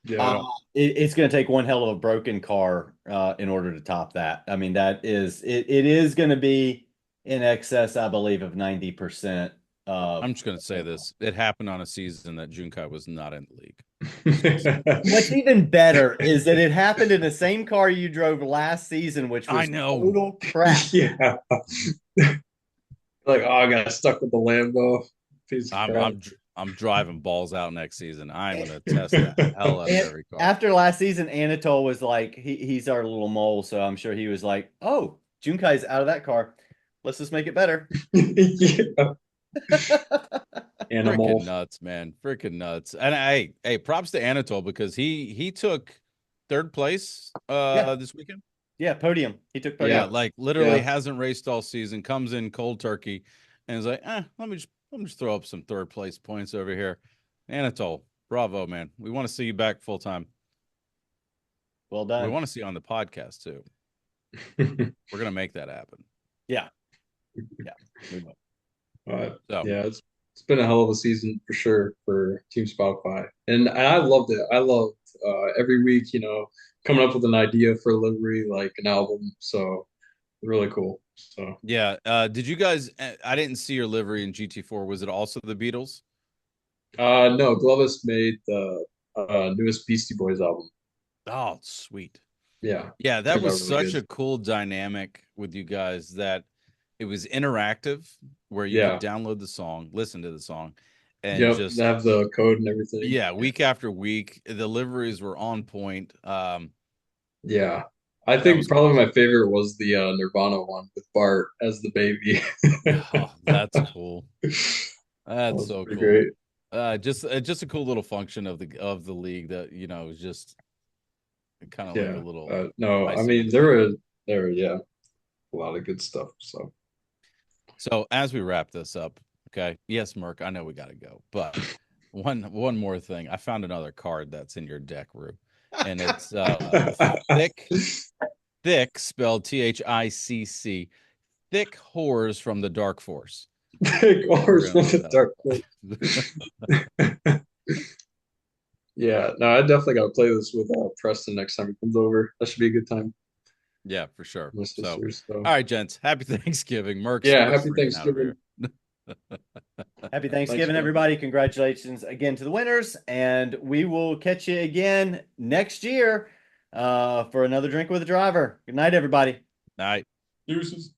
Yeah. It's going to take one hell of a broken car in order to top that. I mean, that is it is going to be in excess, I believe, of 90%. I'm just going to say this. It happened on a season that Junkai was not in the league. What's even better is that it happened in the same car you drove last season, which was I know. total crap. Yeah. Like, oh, I got stuck with the Lambo. Piece of crap. I'm driving balls out next season. I'm going to test the hell out of every car. After last season, Anatole was like, he's our little mole, so I'm sure he was like, oh, Junkai's out of that car. Let's just make it better. Yeah. Animal. Freaking nuts, man. Freaking nuts. And hey, props to Anatole because he took third place this weekend. Yeah, podium. He took Yeah, podium. like literally Yeah. hasn't raced all season, comes in cold turkey, and is like, let me just throw up some third place points over here. Anatole, bravo, man. We want to see you back full time. Well done. We want to see you on the podcast too. We're gonna make that happen. Yeah. Yeah. We will. So Yeah, it's been a hell of a season for sure for Team Spotify, and I loved it. I loved every week, coming up with an idea for a livery, like an album. So really cool. So yeah, did you guys? I didn't see your livery in GT4. Was it also the Beatles? no, Glovis made the newest Beastie Boys album. Oh, sweet. Yeah, Yeah, that turned out was really such good. a cool dynamic with you guys that it was interactive where you Yeah. could download the song, listen to the song, and Yep, just they have the code and everything. yeah, week after week, the deliveries were on point. Yeah. I That think was probably my favorite was the Nirvana one with Bart as the baby. oh, that's cool. That That's was so pretty cool. great. Just a cool little function of the league that is just kind of like Yeah. a little No, I icing on mean the there were yeah, a lot of good stuff. So So as we wrap this up, okay. Yes, Merc, I know we gotta go, but One more thing. I found another card that's in your deck, Rue, and it's thick spelled THICC. Thick Whores from the Dark Force. Big horse from the dark. Yeah, no, I definitely got to play this with Preston next time he comes over. That should be a good time. Yeah, for sure. My So, sisters. So. all right, gents. Happy Thanksgiving. Merc's Yeah, Merc's happy freaking out over Thanksgiving. here. Happy Thanksgiving, man. everybody. Congratulations again to the winners. And we will catch you again next year for another drink with a driver. Good night, everybody. Night. Deuces.